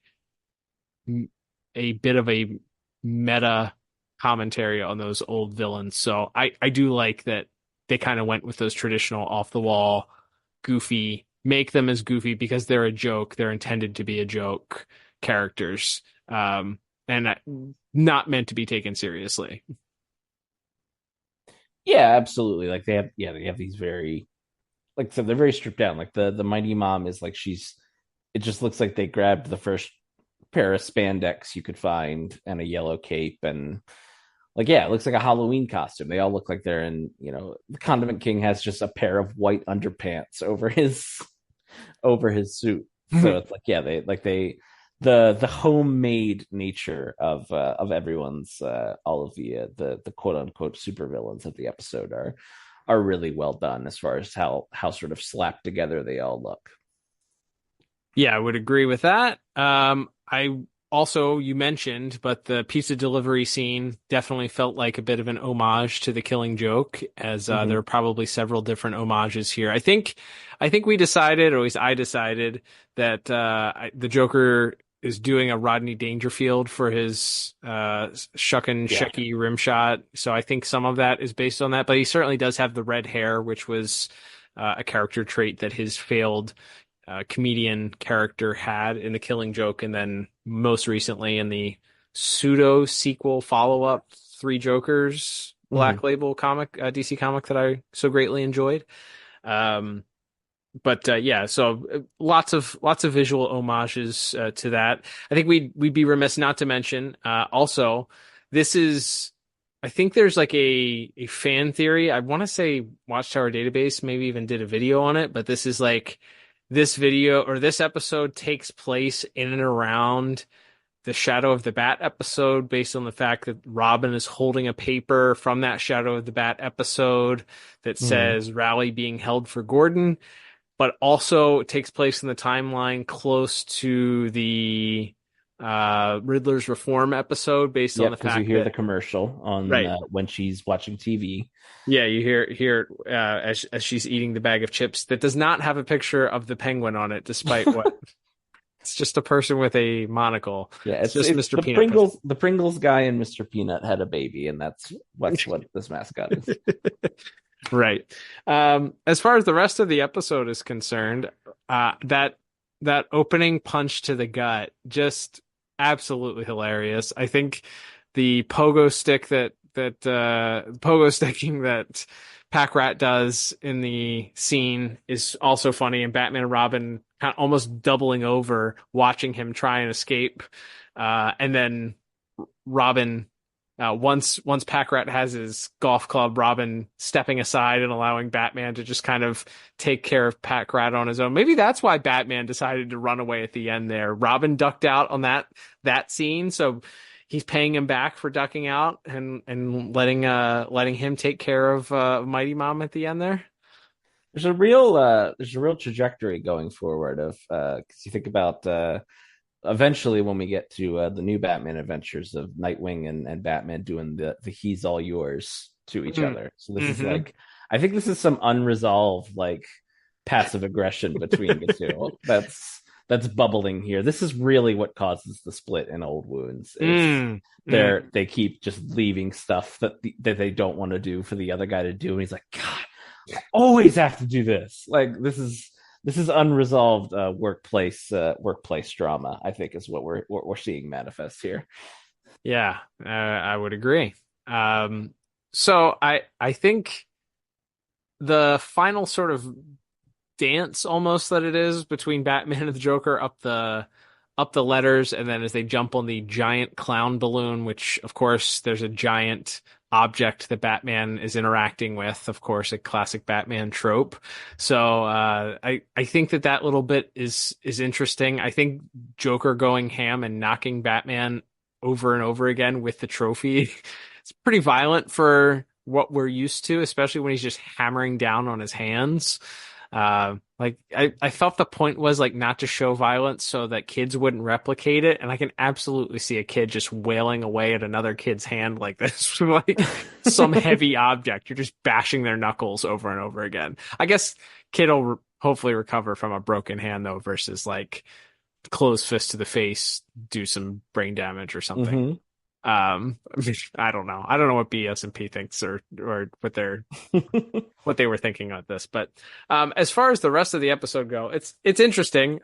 bit of a meta commentary on those old villains. So I do like that they kind of went with those traditional off the wall, goofy, make them as goofy because they're a joke. They're intended to be a joke characters, and not meant to be taken seriously. Yeah, absolutely. Like they have these very, like I said, they're very stripped down. Like the Mighty Mom is like, it just looks like they grabbed the first pair of spandex you could find and a yellow cape, and like, yeah, it looks like a Halloween costume. They all look like they're in, the Condiment King has just a pair of white underpants over his suit. So it's like, yeah, the homemade nature of everyone's all of the quote unquote supervillains of the episode are really well done as far as how sort of slapped together they all look. Yeah, I would agree with that. I also, you mentioned, but the pizza delivery scene definitely felt like a bit of an homage to The Killing Joke, as there are probably several different homages here. I think we decided, or at least I decided, that the Joker is doing a Rodney Dangerfield for his Shecky rim shot. So I think some of that is based on that, but he certainly does have the red hair, which was a character trait that his failed comedian character had in The Killing Joke, and then most recently in the pseudo sequel follow-up Three Jokers Black Label comic, DC comic that I so greatly enjoyed. But yeah, so lots of visual homages to that. I think we'd be remiss not to mention also, this is, I think there's like a fan theory. I want to say Watchtower Database maybe even did a video on it, but this is like, this video or this episode takes place in and around the Shadow of the Bat episode, based on the fact that Robin is holding a paper from that Shadow of the Bat episode that says rally being held for Gordon, but also it takes place in the timeline close to the Riddler's Reform episode, based on the fact that you hear the commercial on when she's watching TV. Yeah, you hear it as she's eating the bag of chips that does not have a picture of the Penguin on it, despite what it's just a person with a monocle. Yeah, it's just Mr. Peanut. The Pringles guy and Mr. Peanut had a baby, and that's what this mascot is. Right. As far as the rest of the episode is concerned, that opening punch to the gut, just absolutely hilarious. I think the pogo stick pogo sticking that Pack Rat does in the scene is also funny, and Batman and Robin kind of almost doubling over, watching him try and escape, and then Robin, once Pack Rat has his golf club, Robin stepping aside and allowing Batman to just kind of take care of Pack Rat on his own. Maybe that's why Batman decided to run away at the end there. Robin ducked out on that scene, so he's paying him back for ducking out and letting him take care of Mighty Mom at the end there. There's a real trajectory going forward of because you think about eventually when we get to the new Batman adventures of Nightwing and Batman doing the he's all yours to each other. So this is like, I think this is some unresolved like passive aggression between the two that's bubbling here. This is really what causes the split in Old Wounds. They keep just leaving stuff that they don't want to do for the other guy to do, and he's like, God, I always have to do this. Like this is unresolved workplace drama, I think, is what we're seeing manifest here. Yeah, I would agree. So I think the final sort of dance almost that it is between Batman and the Joker up the letters, and then as they jump on the giant clown balloon, which of course there's a giant object that Batman is interacting with. Of course, a classic Batman trope. So I think that little bit is interesting. I think Joker going ham and knocking Batman over and over again with the trophy, it's pretty violent for what we're used to, especially when he's just hammering down on his hands. I felt the point was like not to show violence so that kids wouldn't replicate it, and I can absolutely see a kid just wailing away at another kid's hand like this, like some heavy object. You're just bashing their knuckles over and over again. I guess kid will hopefully recover from a broken hand though, versus like closed fist to the face, do some brain damage or something. I don't know. I don't know what BS&P thinks or what what they were thinking on this. But as far as the rest of the episode go, it's interesting.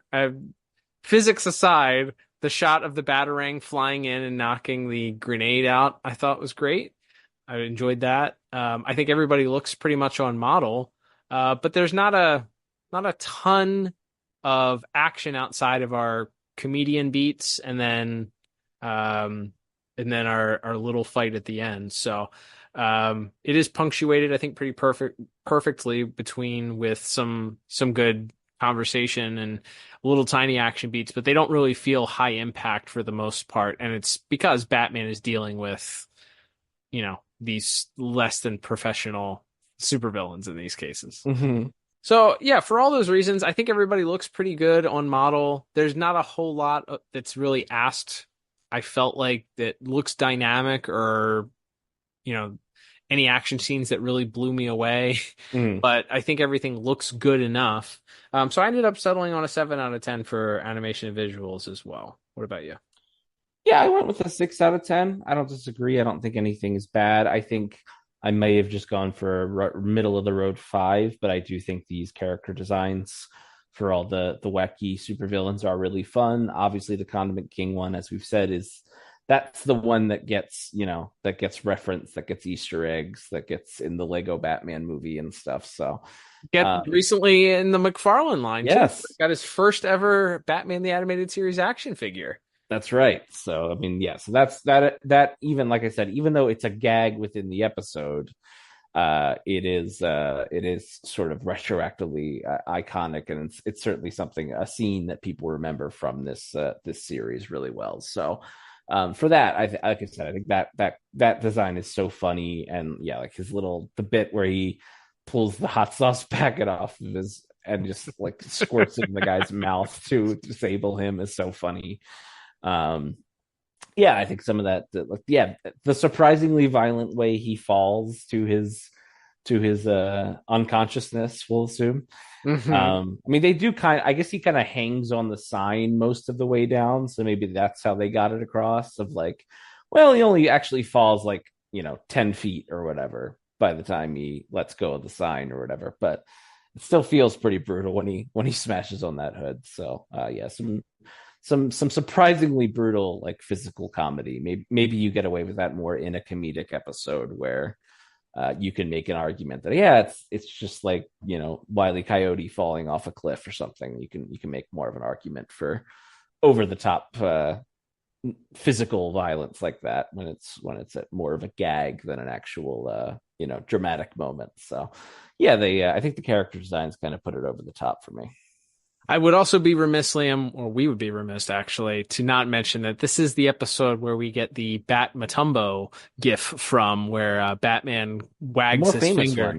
Physics aside, the shot of the Batarang flying in and knocking the grenade out, I thought was great. I enjoyed that. I think everybody looks pretty much on model, but there's not a ton of action outside of our comedian beats and then our little fight at the end. So it is punctuated, I think, pretty perfectly with some good conversation and little tiny action beats, but they don't really feel high impact for the most part. And it's because Batman is dealing with, these less than professional supervillains in these cases. Mm-hmm. So yeah, for all those reasons, I think everybody looks pretty good on model. There's not a whole lot that's really asked. I felt like that looks dynamic or, any action scenes that really blew me away. But I think everything looks good enough. So I ended up settling on a 7 out of 10 for animation and visuals as well. What about you? Yeah, I went with a 6 out of 10. I don't disagree. I don't think anything is bad. I think I may have just gone for a middle of the road 5, but I do think these character designs for all the wacky supervillains are really fun. Obviously, the Condiment King one, as we've said, that's the one that gets referenced, that gets Easter eggs, that gets in the Lego Batman movie and stuff. So recently in the McFarlane line, yes, too. Got his first ever Batman the Animated Series action figure. That's right. So I mean, yeah. So that's that. Even like I said, even though it's a gag within the episode, it is sort of retroactively iconic, and it's certainly a scene that people remember from this series really well. So for that, like I said, I think that design is so funny, and yeah, like the bit where he pulls the hot sauce packet off of his and just like squirts it in the guy's mouth to disable him is so funny. Yeah, I think some of that, the surprisingly violent way he falls to his unconsciousness, we'll assume. Mm-hmm. I mean, they do I guess he kind of hangs on the sign most of the way down, so maybe that's how they got it across of like, well, he only actually falls like 10 feet or whatever by the time he lets go of the sign or whatever, but it still feels pretty brutal when he smashes on that hood. So yeah, some surprisingly brutal like physical comedy. Maybe you get away with that more in a comedic episode where you can make an argument that it's just like Wile E. Coyote falling off a cliff or something. You can make more of an argument for over the top physical violence like that when it's at more of a gag than an actual dramatic moment. So yeah, I think the character designs kind of put it over the top for me. I would also be remiss, Liam, or we would be remiss actually, to not mention that this is the episode where we get the Bat Matumbo gif from, where Batman wags his finger.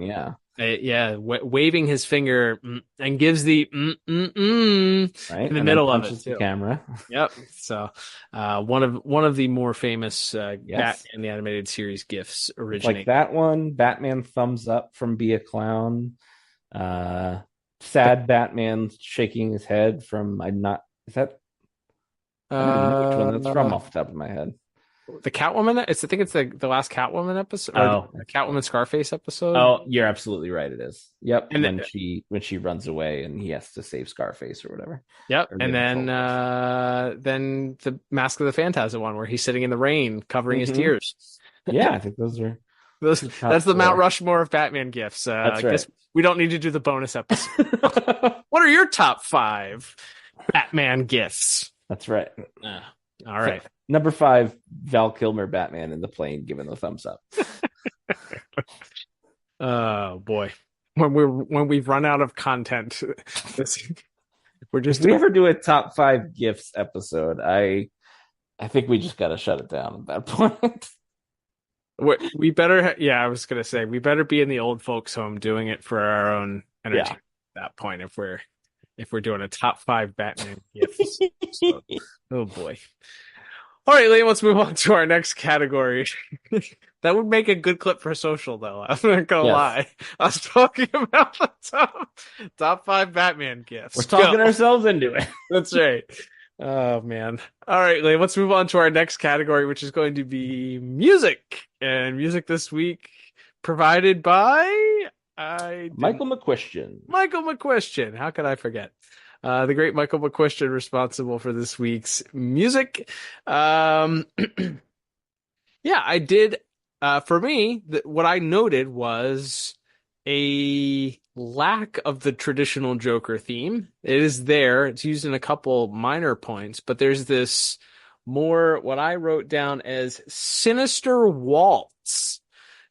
One, waving his finger and gives the right in the middle of it. The camera. Yep. So one of the more famous Batman the Animated Series gifs originating. Like that one, Batman thumbs up from Be a Clown. Sad Batman shaking his head from I don't even know which one that's from off the top of my head. The Catwoman. I think it's the last Catwoman episode. The Catwoman Scarface episode. Oh, you're absolutely right. It is. Yep. And then when she runs away and he has to save Scarface or whatever. Yep. And then the Mask of the Phantasm one where he's sitting in the rain covering his tears. Yeah, I think those are. That's the Mount Rushmore of Batman gifts. That's right. I guess we don't need to do the bonus episode. What are your top 5 Batman gifts? That's right. All right. So, number 5, Val Kilmer Batman in the plane giving the thumbs up. Oh boy. When we've run out of content, we're just If we ever do a top 5 gifts episode, I think we just got to shut it down at that point. we better. Yeah, I was gonna say we better be in the old folks' home doing it for our own entertainment at that point. If we're doing a top 5 Batman gifts. So, oh boy. All right, Liam, let's move on to our next category. That would make a good clip for social, though. I'm not gonna lie. I was talking about the top 5 Batman gifts. We're talking ourselves into it. That's right. Oh man. All right, Liam, let's move on to our next category, which is going to be music. And music this week provided by Michael McQuistion. Michael McQuistion. How could I forget? The great Michael McQuistion, responsible for this week's music. Yeah, I did. For me, what I noted was a lack of the traditional Joker theme. It is there. It's used in a couple minor points, but there's this more, what I wrote down as sinister waltz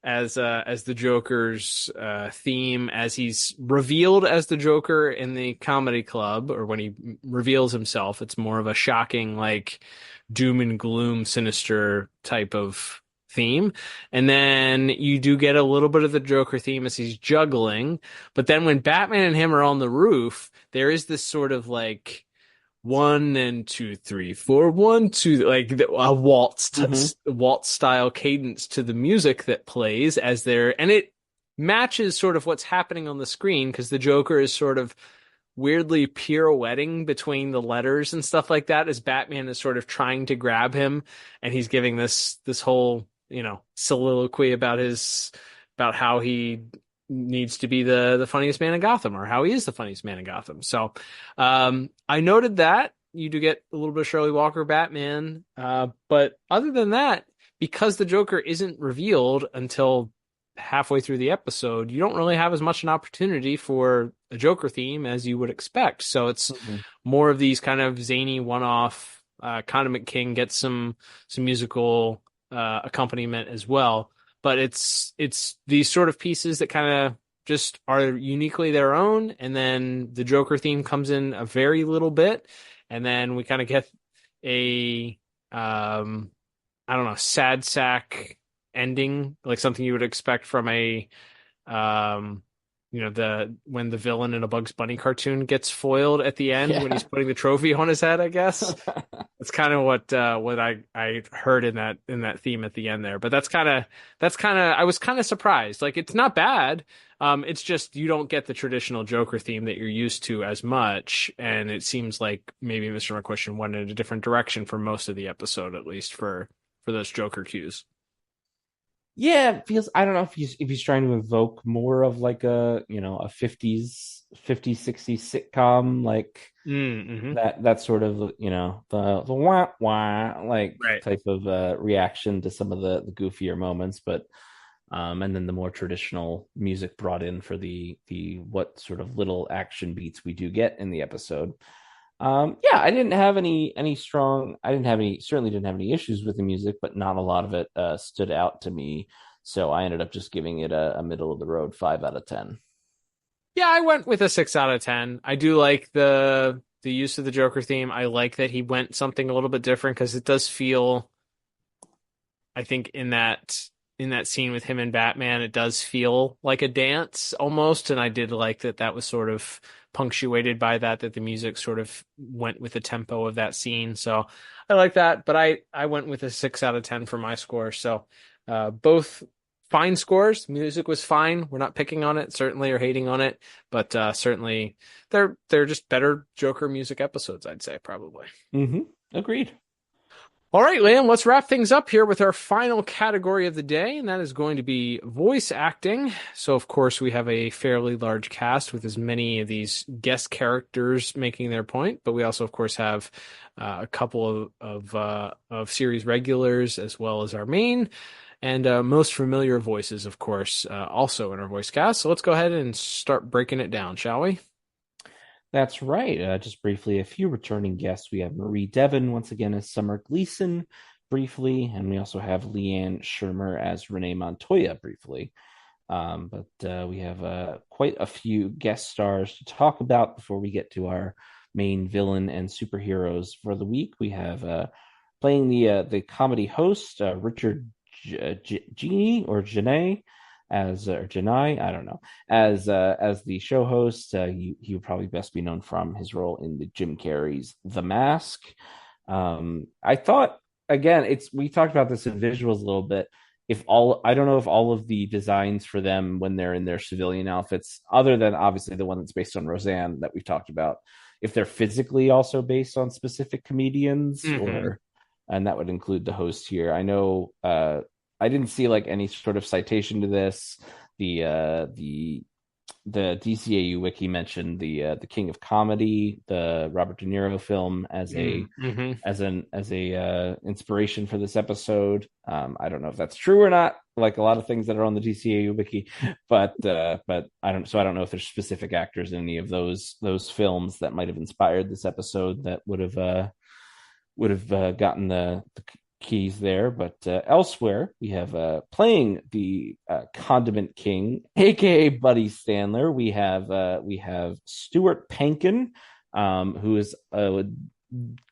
as the Joker's theme, as he's revealed as the Joker in the comedy club, or when he reveals himself. It's more of a shocking, like, doom and gloom, sinister type of theme. And then you do get a little bit of the Joker theme as he's juggling. But then when Batman and him are on the roof, there is this sort of like 1 and 2 3 4 1 2, like a waltz waltz style cadence to the music that plays as they're, and it matches sort of what's happening on the screen, because the Joker is sort of weirdly pirouetting between the letters and stuff like that as Batman is sort of trying to grab him, and he's giving this whole, soliloquy about how he needs to be the funniest man in Gotham, or how he is the funniest man in Gotham. So I noted that you do get a little bit of Shirley Walker Batman, but other than that, because the Joker isn't revealed until halfway through the episode, you don't really have as much an opportunity for a Joker theme as you would expect. So it's more of these kind of zany one-off. Condiment King gets some musical accompaniment as well, but it's these sort of pieces that kind of just are uniquely their own, and then the Joker theme comes in a very little bit, and then we kind of get a sad sack ending, like something you would expect from a when the villain in a Bugs Bunny cartoon gets foiled at the end when he's putting the trophy on his head, I guess. That's kind of what I heard in that theme at the end there. But that's kind of I was kind of surprised. Like, it's not bad. It's just you don't get the traditional Joker theme that you're used to as much, and it seems like maybe Mr. McQuistion went in a different direction for most of the episode, at least for those Joker cues. Yeah, it feels, I don't know if he's trying to evoke more of like a 50s 60s sitcom, like that sort of the wah wah like type of reaction to some of the goofier moments, but and then the more traditional music brought in for the what sort of little action beats we do get in the episode. I didn't have any certainly didn't have any issues with the music, but not a lot of it stood out to me. So I ended up just giving it a middle of the road 5 out of 10. Yeah, I went with a 6 out of 10. I do like the use of the Joker theme. I like that he went something a little bit different, because it does feel, I think in that scene with him and Batman, it does feel like a dance almost. And I did like that was sort of punctuated by that the music sort of went with the tempo of that scene. So I like that, but I went with a 6 out of 10 for my score. So both fine scores. Music was fine. We're not picking on it, certainly, or hating on it, but certainly they're just better Joker music episodes, I'd say, probably. Agreed. All right, Liam, let's wrap things up here with our final category of the day, and that is going to be voice acting. So, of course, we have a fairly large cast with as many of these guest characters making their point, but we also, of course, have a couple of series regulars, as well as our main and most familiar voices, of course, also in our voice cast. So let's go ahead and start breaking it down, shall we? That's right. Just briefly, a few returning guests. We have Marie Devon once again as Summer Gleason, briefly, and we also have Leanne Shermer as Renee Montoya briefly. But we have quite a few guest stars to talk about before we get to our main villain and superheroes for the week. We have playing the comedy host Richard Genie or Janae as or Janai, I don't know, as the show host. He would probably best be known from his role in the Jim Carrey's The Mask. I thought, again, we talked about this in visuals a little bit. I don't know if all of the designs for them when they're in their civilian outfits, other than obviously the one that's based on Roseanne that we've talked about, if they're physically also based on specific comedians, and that would include the host here. I know I didn't see like any sort of citation to this. The DCAU wiki mentioned the King of Comedy, the Robert De Niro film, as a inspiration for this episode. I don't know if that's true or not, like a lot of things that are on the DCAU wiki, but I don't know if there's specific actors in any of those films that might have inspired this episode that would have gotten the keys there. But elsewhere we have playing the Condiment King, aka Buddy Standler, we have Stuart Pankin, who is a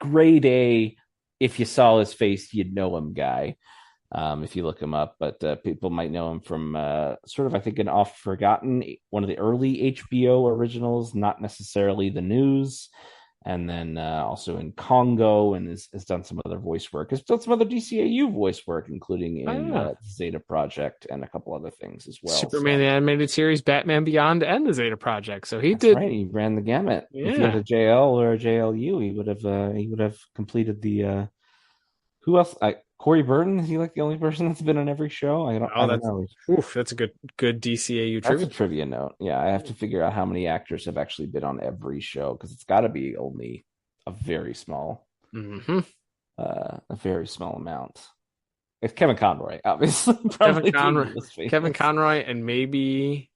grade A, if you saw his face you'd know him guy, if you look him up. But people might know him from sort of, I think, an oft forgotten one of the early HBO originals, not necessarily The News. And then also in Congo, and has done some other voice work. Has done some other DCAU voice work, including in Zeta Project and a couple other things as well. Superman the Animated Series, Batman Beyond, and the Zeta Project. So That's did. Right. He ran the gamut. Yeah. If he had a JL or a JLU, he would have completed the. Who else? Corey Burton, is he like the only person that's been on every show? I don't know. Oof, that's a good DCAU trivia. That's a trivia note. Yeah, I have to figure out how many actors have actually been on every show, because it's got to be only a very small, a very small amount. It's Kevin Conroy, obviously. Kevin Conroy, and maybe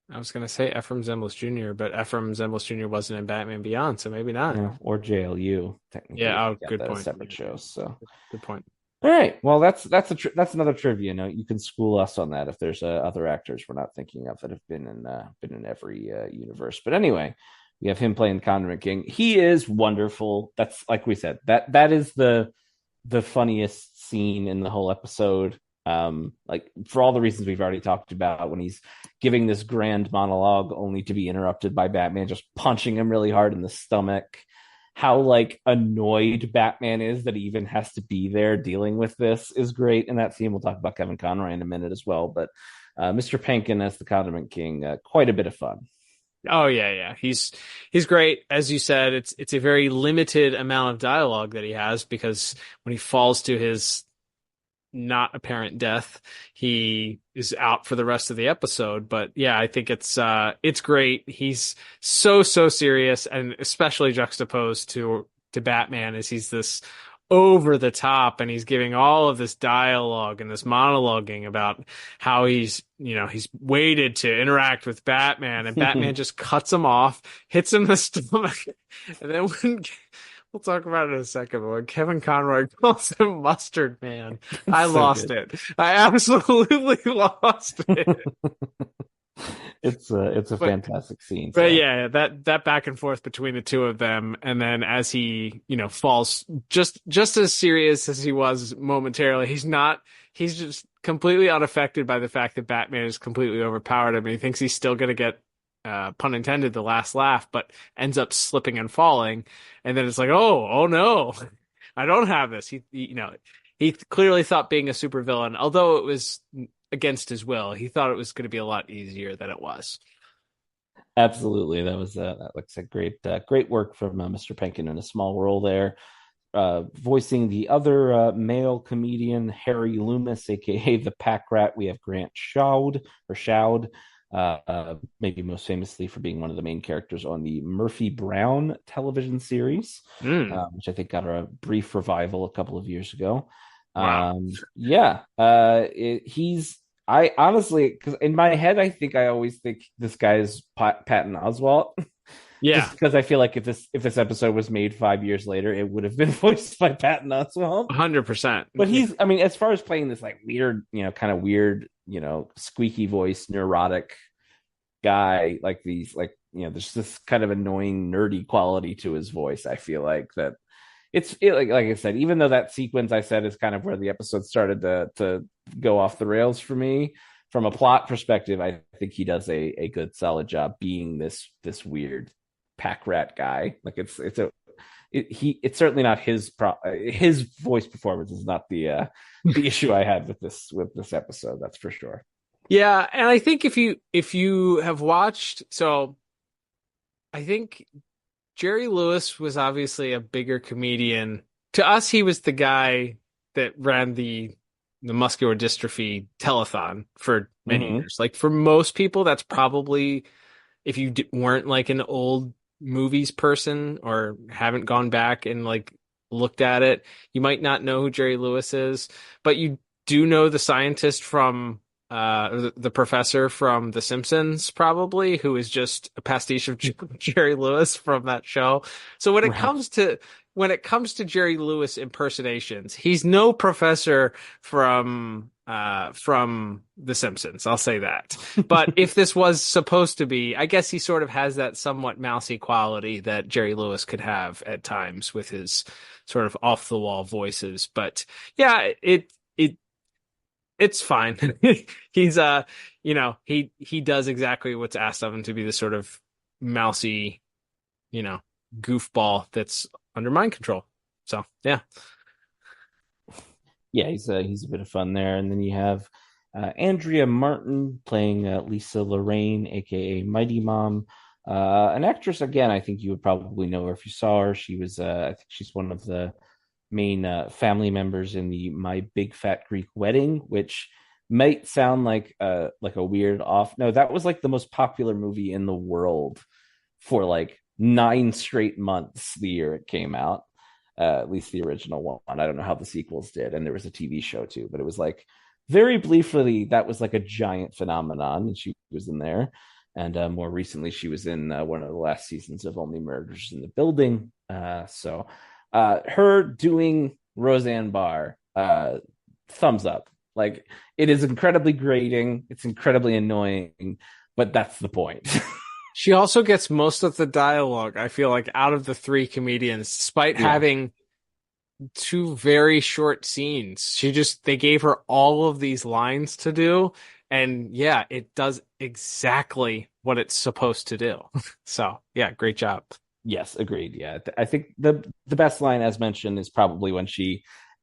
I was going to say Ephraim Zemblis Jr., but Ephraim Zemblis Jr. wasn't in Batman Beyond, so maybe not. Yeah, or JLU, technically. Yeah, good point. Separate shows. So good point. All right. Well, that's another trivia note. You can school us on that if there's other actors we're not thinking of that have been in every universe. But anyway, we have him playing the Condiment King. He is wonderful. That's, like we said, that is the funniest scene in the whole episode. Like, for all the reasons we've already talked about, when he's giving this grand monologue only to be interrupted by Batman just punching him really hard in the stomach. How like annoyed Batman is that he even has to be there dealing with this is great in that scene. We'll talk about Kevin Conroy in a minute as well, but Mr. Pankin as the Condiment King, quite a bit of fun. Oh yeah. He's great. As you said, it's a very limited amount of dialogue that he has, because when he falls to his not apparent death, he is out for the rest of the episode. But yeah, I think it's great. He's so serious, and especially juxtaposed to Batman, as he's this over the top, and he's giving all of this dialogue and this monologuing about how he's waited to interact with Batman, and Batman just cuts him off, hits him in the stomach, and then we'll talk about it in a second, but when Kevin Conroy calls him Mustard Man, I lost it. I absolutely lost it. It's a fantastic scene. But yeah, that back and forth between the two of them, and then as he falls, just as serious as he was momentarily, he's just completely unaffected by the fact that Batman has completely overpowered him, and he thinks he's still going to get, pun intended, the last laugh, but ends up slipping and falling. And then it's like, oh no, I don't have this. He clearly thought being a supervillain, although it was against his will, he thought it was going to be a lot easier than it was. Absolutely. That was that looks like great work from Mr. Pankin in a small role there. Voicing the other male comedian, Harry Loomis, aka the Pack Rat, we have Grant Showd, maybe most famously for being one of the main characters on the Murphy Brown television series, which I think got a brief revival a couple of years ago. Wow. I honestly, because in my head, I always think this guy is Patton Oswalt. Yeah, Just because I feel like if this episode was made 5 years later, it would have been voiced by Patton Oswalt. 100%. But I mean, as far as playing this like weird, kind of weird, squeaky voice, neurotic guy, like there's this kind of annoying, nerdy quality to his voice. I feel like that like I said, even though that sequence I said is kind of where the episode started to go off the rails for me. From a plot perspective, I think he does a good solid job being this weird pack rat guy. Like it's certainly not his voice performance is not the issue I had with this episode. That's for sure. Yeah, and I think if you have watched, so I think Jerry Lewis was obviously a bigger comedian. To us, he was the guy that ran the muscular dystrophy telethon for many years. Like for most people, that's probably, if you weren't like an old movies person or haven't gone back and like looked at it, you might not know who Jerry Lewis is, but you do know the scientist from the professor from The Simpsons, probably, who is just a pastiche of Jerry Lewis from that show. So when it comes to Jerry Lewis impersonations, he's no professor from The Simpsons. I'll say that. But if this was supposed to be, I guess he sort of has that somewhat mousy quality that Jerry Lewis could have at times with his sort of off the wall voices. But yeah, it's fine. He's he does exactly what's asked of him to be this sort of mousy, goofball that's under mind control. So yeah. Yeah, he's a bit of fun there. And then you have Andrea Martin playing Lisa Lorraine, aka Mighty Mom. An actress, again, I think you would probably know her if you saw her. She was I think she's one of the main family members in the My Big Fat Greek Wedding, which might sound like a weird off. No, that was like the most popular movie in the world for like 9 straight months the year it came out. At least the original one. I don't know how the sequels did, and there was a TV show too, but it was like very briefly that was like a giant phenomenon, and she was in there. And more recently, she was in one of the last seasons of Only Murders in the Building. So her doing Roseanne Barr, thumbs up. Like, it is incredibly grating. It's incredibly annoying, but that's the point. She also gets most of the dialogue, I feel like, out of the 3 comedians, despite having 2 very short scenes. They gave her all of these lines to do. And yeah, it does exactly what it's supposed to do. So yeah, great job. Yes, agreed. Yeah, I think the best line, as mentioned, is probably when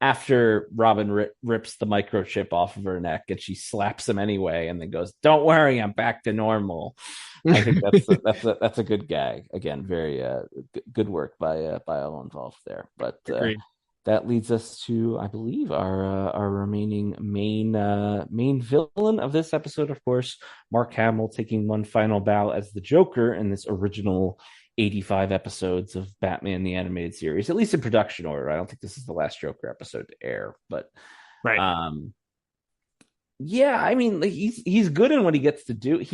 after Robin rips the microchip off of her neck and she slaps him anyway, and then goes, "Don't worry, I'm back to normal." I think that's a good gag. Again, very good work by all involved there. But that leads us to, I believe, our remaining main villain of this episode, of course, Mark Hamill taking one final bow as the Joker in this original 85 episodes of Batman the Animated Series, at least in production order. I don't think this is the last Joker episode to air, but yeah, I mean, he's good in what he gets to do.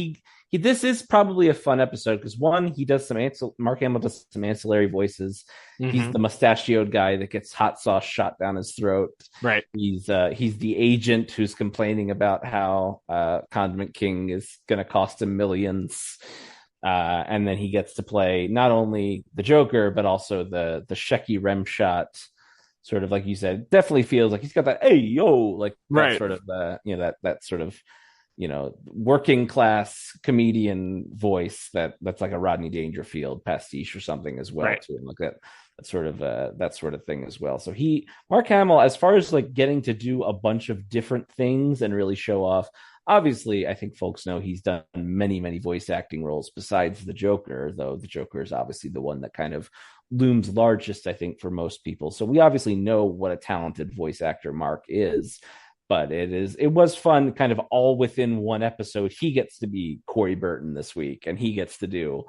This is probably a fun episode because he does Mark Hamill does some ancillary voices. Mm-hmm. He's the mustachioed guy that gets hot sauce shot down his throat. Right. He's the agent who's complaining about how Condiment King is going to cost him millions. And then he gets to play not only the Joker, but also the Shecky Rem shot, sort of like you said. Definitely feels like he's got that, hey, yo, like that sort of, that sort of, working class comedian voice that's like a Rodney Dangerfield pastiche or something as well, too. And like that sort of thing as well. So Mark Hamill, as far as like getting to do a bunch of different things and really show off, obviously, I think folks know he's done many, many voice acting roles besides the Joker, though the Joker is obviously the one that kind of looms largest, I think, for most people. So we obviously know what a talented voice actor Mark is, but it was fun kind of all within one episode. He gets to be Corey Burton this week, and he gets to do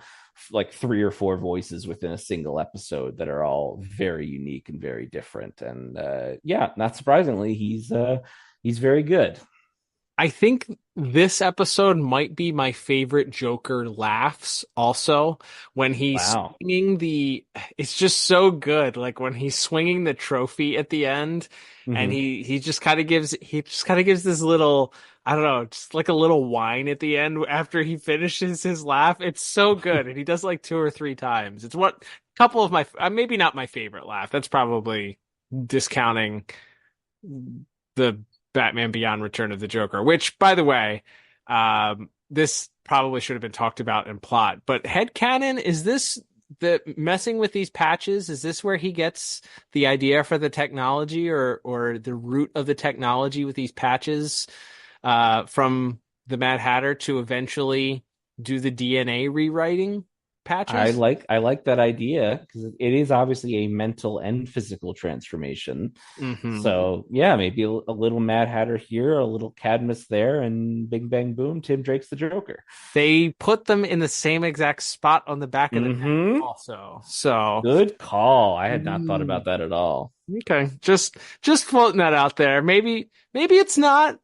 like 3 or 4 voices within a single episode that are all very unique and very different. And not surprisingly, he's very good. I think this episode might be my favorite Joker laughs also when he's Wow. swinging it's just so good. Like when he's swinging the trophy at the end and he just kind of gives this little, I don't know, just like a little whine at the end after he finishes his laugh. It's so good. And he does like 2 or 3 times. It's what couple of my, maybe not my favorite laugh. That's probably discounting the Batman Beyond Return of the Joker, which, by the way, this probably should have been talked about in plot. But headcanon, is this the messing with these patches? Is this where he gets the idea for the technology or the root of the technology with these patches from the Mad Hatter to eventually do the DNA rewriting patches? I like that idea because it is obviously a mental and physical transformation. So yeah, maybe a little Mad Hatter here, a little Cadmus there, and bing bang boom, Tim Drake's the Joker. They put them in the same exact spot on the back of the neck also. So good call. I had not thought about that at all. Okay, just floating that out there. Maybe it's not,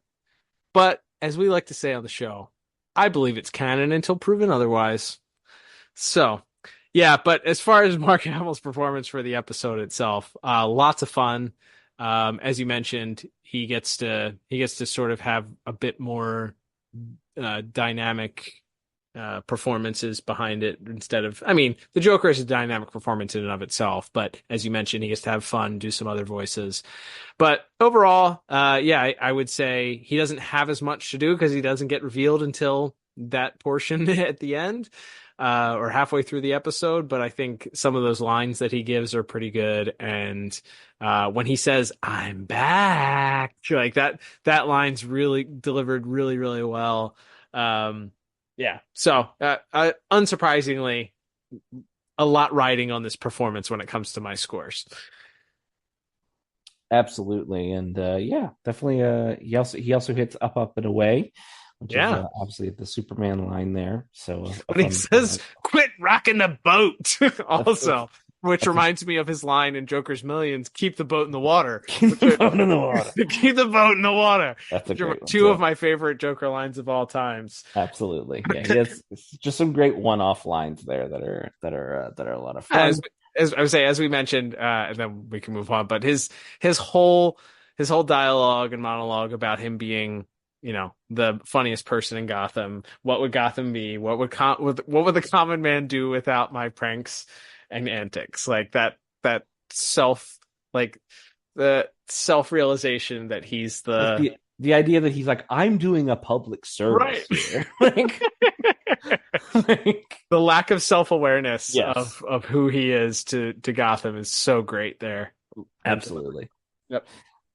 but as we like to say on the show, I believe it's canon until proven otherwise. So, yeah, but as far as Mark Hamill's performance for the episode itself, lots of fun. As you mentioned, he gets to sort of have a bit more dynamic performances behind it instead of, I mean, the Joker is a dynamic performance in and of itself, but as you mentioned, he gets to have fun, do some other voices. But overall, I would say he doesn't have as much to do because he doesn't get revealed until that portion at the end. Or halfway through the episode, but I think some of those lines that he gives are pretty good. And when he says, "I'm back," like that line's really delivered really, really well. So unsurprisingly, a lot riding on this performance when it comes to my scores. Absolutely, and definitely. He also hits up and away. Which is obviously the Superman line there. So when he says, "Quit rocking the boat," also, which reminds me of his line in Joker's Millions: "Keep the boat in the water." Keep the boat in the water. Keep the boat in the water. That's a great two of my favorite Joker lines of all times. Absolutely, yeah. He has just some great one-off lines there that are a lot of fun. As I would say, as we mentioned, and then we can move on. But his whole dialogue and monologue about him being, the funniest person in Gotham. What would Gotham be? What would the common man do without my pranks and antics? Like that the self-realization that he's the idea that he's like, I'm doing a public service here. The lack of self-awareness of who he is to Gotham is so great there. Absolutely. Yep.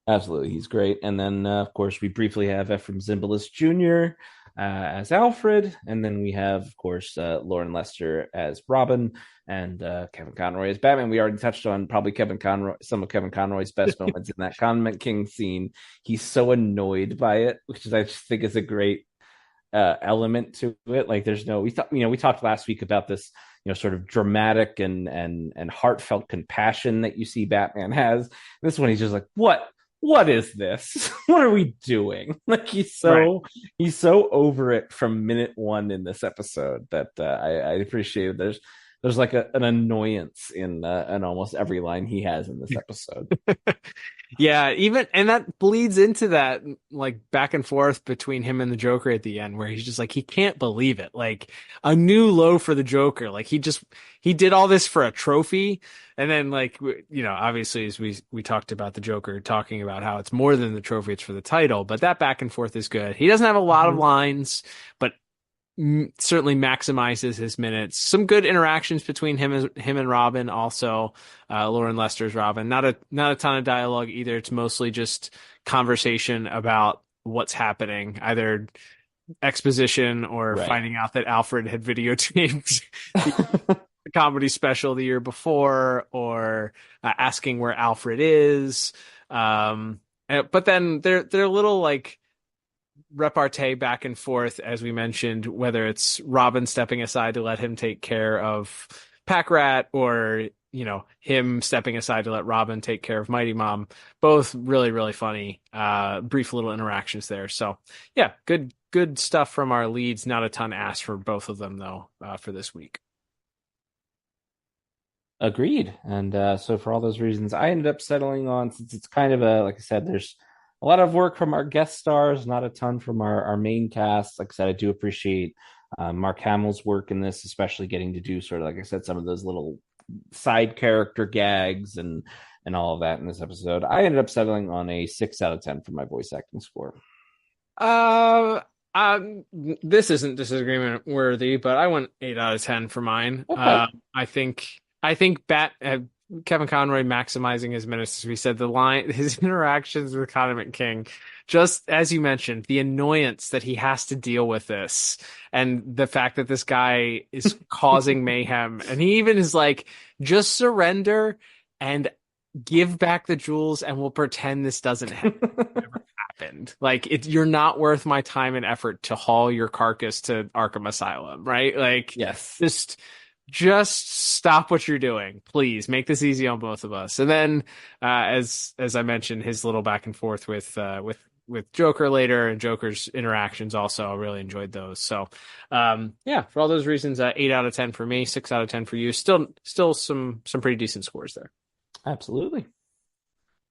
Absolutely, he's great. And then, of course, we briefly have Ephraim Zimbalist Jr. As Alfred, and then we have, of course, Lauren Lester as Robin, and Kevin Conroy as Batman. We already touched on probably some of Kevin Conroy's best moments in that Convent King scene. He's so annoyed by it, which I just think is a great element to it. Like, we talked last week about this, sort of dramatic and heartfelt compassion that you see Batman has. This one, he's just like, what is this? What are we doing? Like, he's so over it from minute one in this episode that I appreciate it. There's like an annoyance in almost every line he has in this episode. Yeah, and that bleeds into that like back and forth between him and the Joker at the end, where he's just like, he can't believe it. Like, a new low for the Joker. Like, he did all this for a trophy. And then, like, obviously, as we talked about the Joker talking about how it's more than the trophy, it's for the title. But that back and forth is good. He doesn't have a lot of lines, but certainly maximizes his minutes. Some good interactions between him and Robin. Also, Lauren Lester's Robin. Not a ton of dialogue either. It's mostly just conversation about what's happening, either exposition or finding out that Alfred had videotaped the comedy special the year before, or asking where Alfred is. But then they're little like repartee back and forth, as we mentioned, whether it's Robin stepping aside to let him take care of Pack Rat, or him stepping aside to let Robin take care of Mighty Mom. Both really, really funny, brief little interactions there. So yeah, good good stuff from our leads. Not a ton asked for both of them, though, for this week. Agreed. And so for all those reasons, I ended up settling on, since it's kind of like I said, there's a lot of work from our guest stars, not a ton from our main cast. Like I said, I do appreciate Mark Hamill's work in this, especially getting to do sort of, like I said, some of those little side character gags and all of that in this episode. I ended up settling on a 6 out of 10 for my voice acting score. This isn't disagreement worthy, but I went 8 out of 10 for mine. Okay. I think Kevin Conroy maximizing his minutes, as we said, his interactions with Condiment King, just as you mentioned, the annoyance that he has to deal with this, and the fact that this guy is causing mayhem, and he even is like, just surrender and give back the jewels, and we'll pretend this doesn't ever happened. Like, you're not worth my time and effort to haul your carcass to Arkham Asylum, right? Like, yes, just stop what you're doing, please. Make this easy on both of us. And then, as I mentioned, his little back and forth with Joker later, and Joker's interactions also, I really enjoyed those. So, for all those reasons, 8 out of 10 for me, 6 out of 10 for you. Still some pretty decent scores there. Absolutely.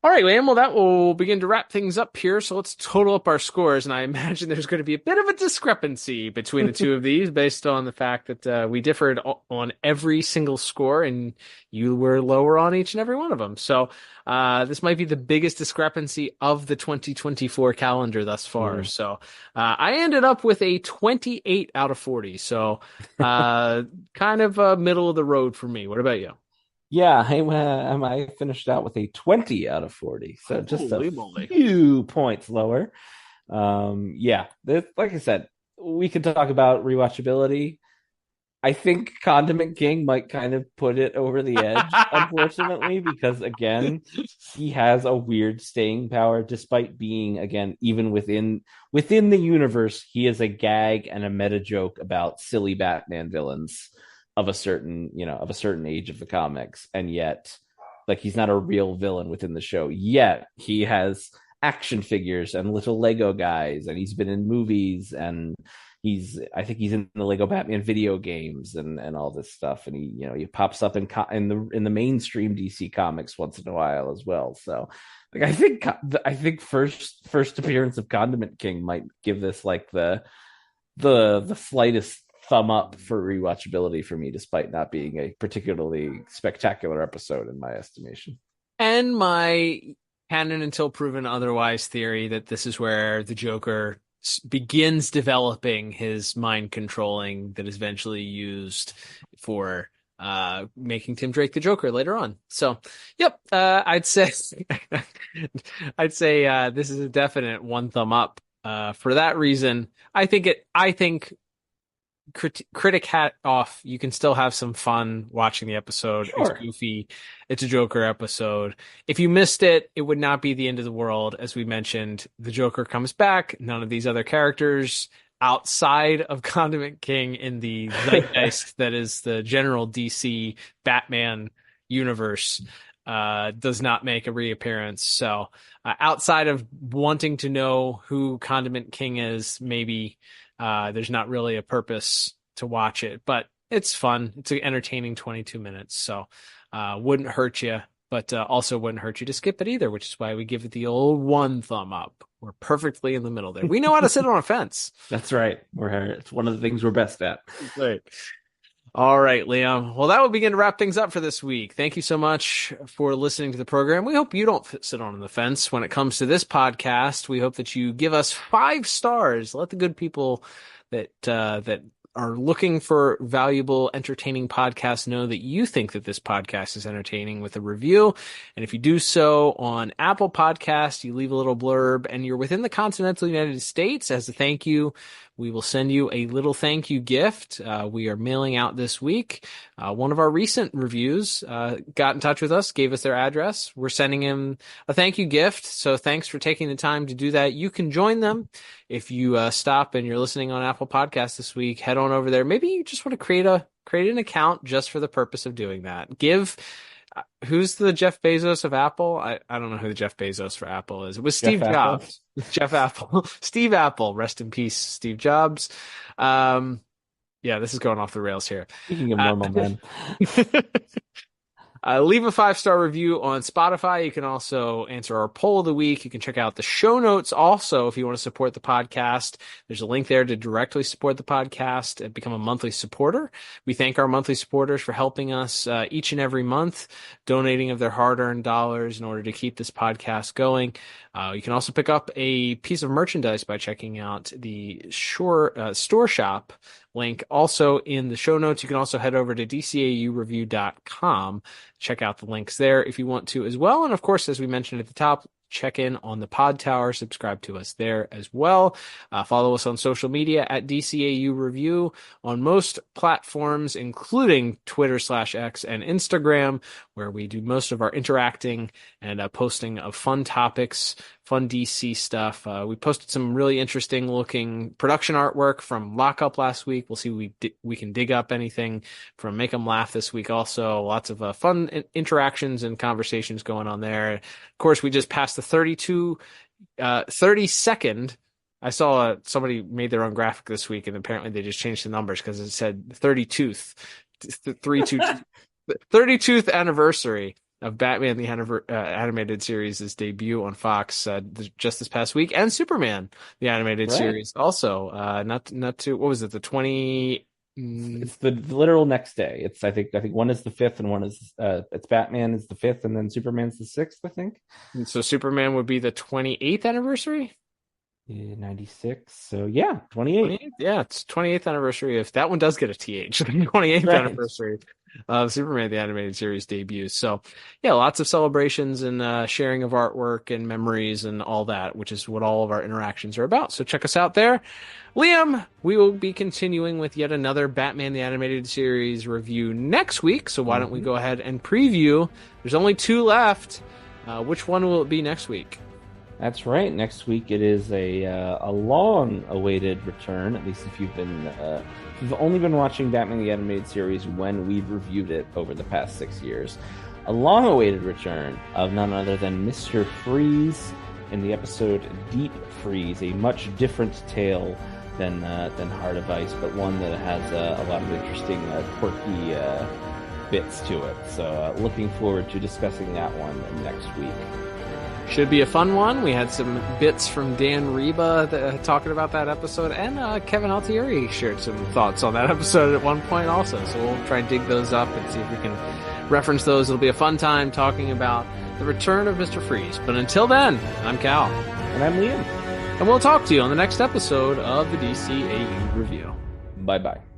All right, Liam, well, that will begin to wrap things up here. So let's total up our scores. And I imagine there's going to be a bit of a discrepancy between the two of these based on the fact that we differed on every single score, and you were lower on each and every one of them. So this might be the biggest discrepancy of the 2024 calendar thus far. So I ended up with a 28 out of 40. So kind of middle of the road for me. What about you? Yeah, I finished out with a 20 out of 40, so just a few points lower. Like I said, we could talk about rewatchability. I think Condiment King might kind of put it over the edge, unfortunately, because, again, he has a weird staying power, despite being, again, even within the universe, he is a gag and a meta joke about silly Batman villains of a certain age of the comics, and yet, like, he's not a real villain within the show. Yet he has action figures and little Lego guys, and he's been in movies, and I think he's in the Lego Batman video games and all this stuff, and he pops up in the mainstream DC comics once in a while as well. So, like, I think first appearance of Condiment King might give this like the slightest thumb up for rewatchability for me, despite not being a particularly spectacular episode in my estimation. And my canon until proven otherwise theory that this is where the Joker begins developing his mind controlling that is eventually used for making Tim Drake the Joker later on. So, yep, I'd say this is a definite one thumb up. For that reason, I think critic hat off, you can still have some fun watching the episode. Sure. It's goofy. It's a Joker episode. If you missed it, it would not be the end of the world. As we mentioned, the Joker comes back. None of these other characters outside of Condiment King in the zeitgeist that is the general DC Batman universe does not make a reappearance. So outside of wanting to know who Condiment King is, maybe there's not really a purpose to watch it, but it's fun. It's an entertaining 22 minutes. So wouldn't hurt you, but also wouldn't hurt you to skip it either, which is why we give it the old one thumb up. We're perfectly in the middle there. We know how to sit on a fence. That's right. It's one of the things we're best at. Right. All right, Liam. Well, that will begin to wrap things up for this week. Thank you so much for listening to the program. We hope you don't sit on the fence when it comes to this podcast. We hope that you give us 5 stars. Let the good people that are looking for valuable, entertaining podcasts know that you think that this podcast is entertaining with a review. And if you do so on Apple Podcasts, you leave a little blurb, and you're within the continental United States, as a thank you, we will send you a little thank you gift. We are mailing out this week. One of our recent reviews got in touch with us, gave us their address. We're sending him a thank you gift. So thanks for taking the time to do that. You can join them. If you stop and you're listening on Apple Podcasts this week, head on over there. Maybe you just want to create an account just for the purpose of doing that. Give who's the Jeff Bezos of Apple? I don't know who the Jeff Bezos for Apple is. It was Steve Jobs. Jeff Apple. Steve Apple. Rest in peace, Steve Jobs. Yeah, this is going off the rails here. Speaking of normal men. Leave a 5-star review on Spotify. You can also answer our poll of the week. You can check out the show notes also if you want to support the podcast. There's a link there to directly support the podcast and become a monthly supporter. We thank our monthly supporters for helping us each and every month, donating of their hard-earned dollars in order to keep this podcast going. You can also pick up a piece of merchandise by checking out the store shop link also in the show notes. You can also head over to DCAUreview.com. Check out the links there if you want to as well. And of course, as we mentioned at the top, check in on the Pod Tower, subscribe to us there as well. Follow us on social media at DCAU Review on most platforms, including Twitter/X and Instagram, where we do most of our interacting and posting of fun topics, fun DC stuff. We posted some really interesting looking production artwork from Lockup last week. We'll see if we can dig up anything from Make 'em Laugh this week also. Lots of fun interactions and conversations going on there. Of course, we just passed the 32nd. I saw somebody made their own graphic this week, and apparently they just changed the numbers because it said 32th, 32th anniversary of Batman the Animated Series' debut on Fox just this past week, and Superman the Animated Series also. Not to what was it, the 20? It's the literal next day. It's I think one is the 5th and one is it's Batman is the 5th and then Superman's the 6th, I think. And so Superman would be the 28th anniversary. 96. So yeah, 28. Yeah, it's 28th anniversary. If that one does get a TH, 28th anniversary of Superman the Animated Series debut. So yeah, lots of celebrations and sharing of artwork and memories and all that, which is what all of our interactions are about. So check us out there. Liam, we will be continuing with yet another Batman the Animated Series review next week. So why don't we go ahead and preview? There's only 2 left. Which one will it be next week? That's right. Next week it is a long-awaited return. At least if you've only been watching Batman the Animated Series when we've reviewed it over the past 6 years. A long-awaited return of none other than Mr. Freeze in the episode Deep Freeze, a much different tale than Heart of Ice, but one that has a lot of interesting, quirky bits to it. So looking forward to discussing that one next week. Should be a fun one. We had some bits from Dan Reba talking about that episode, and Kevin Altieri shared some thoughts on that episode at one point also. So we'll try and dig those up and see if we can reference those. It'll be a fun time talking about the return of Mr. Freeze. But until then, I'm Cal. And I'm Liam. And we'll talk to you on the next episode of the DCAU Review. Bye-bye.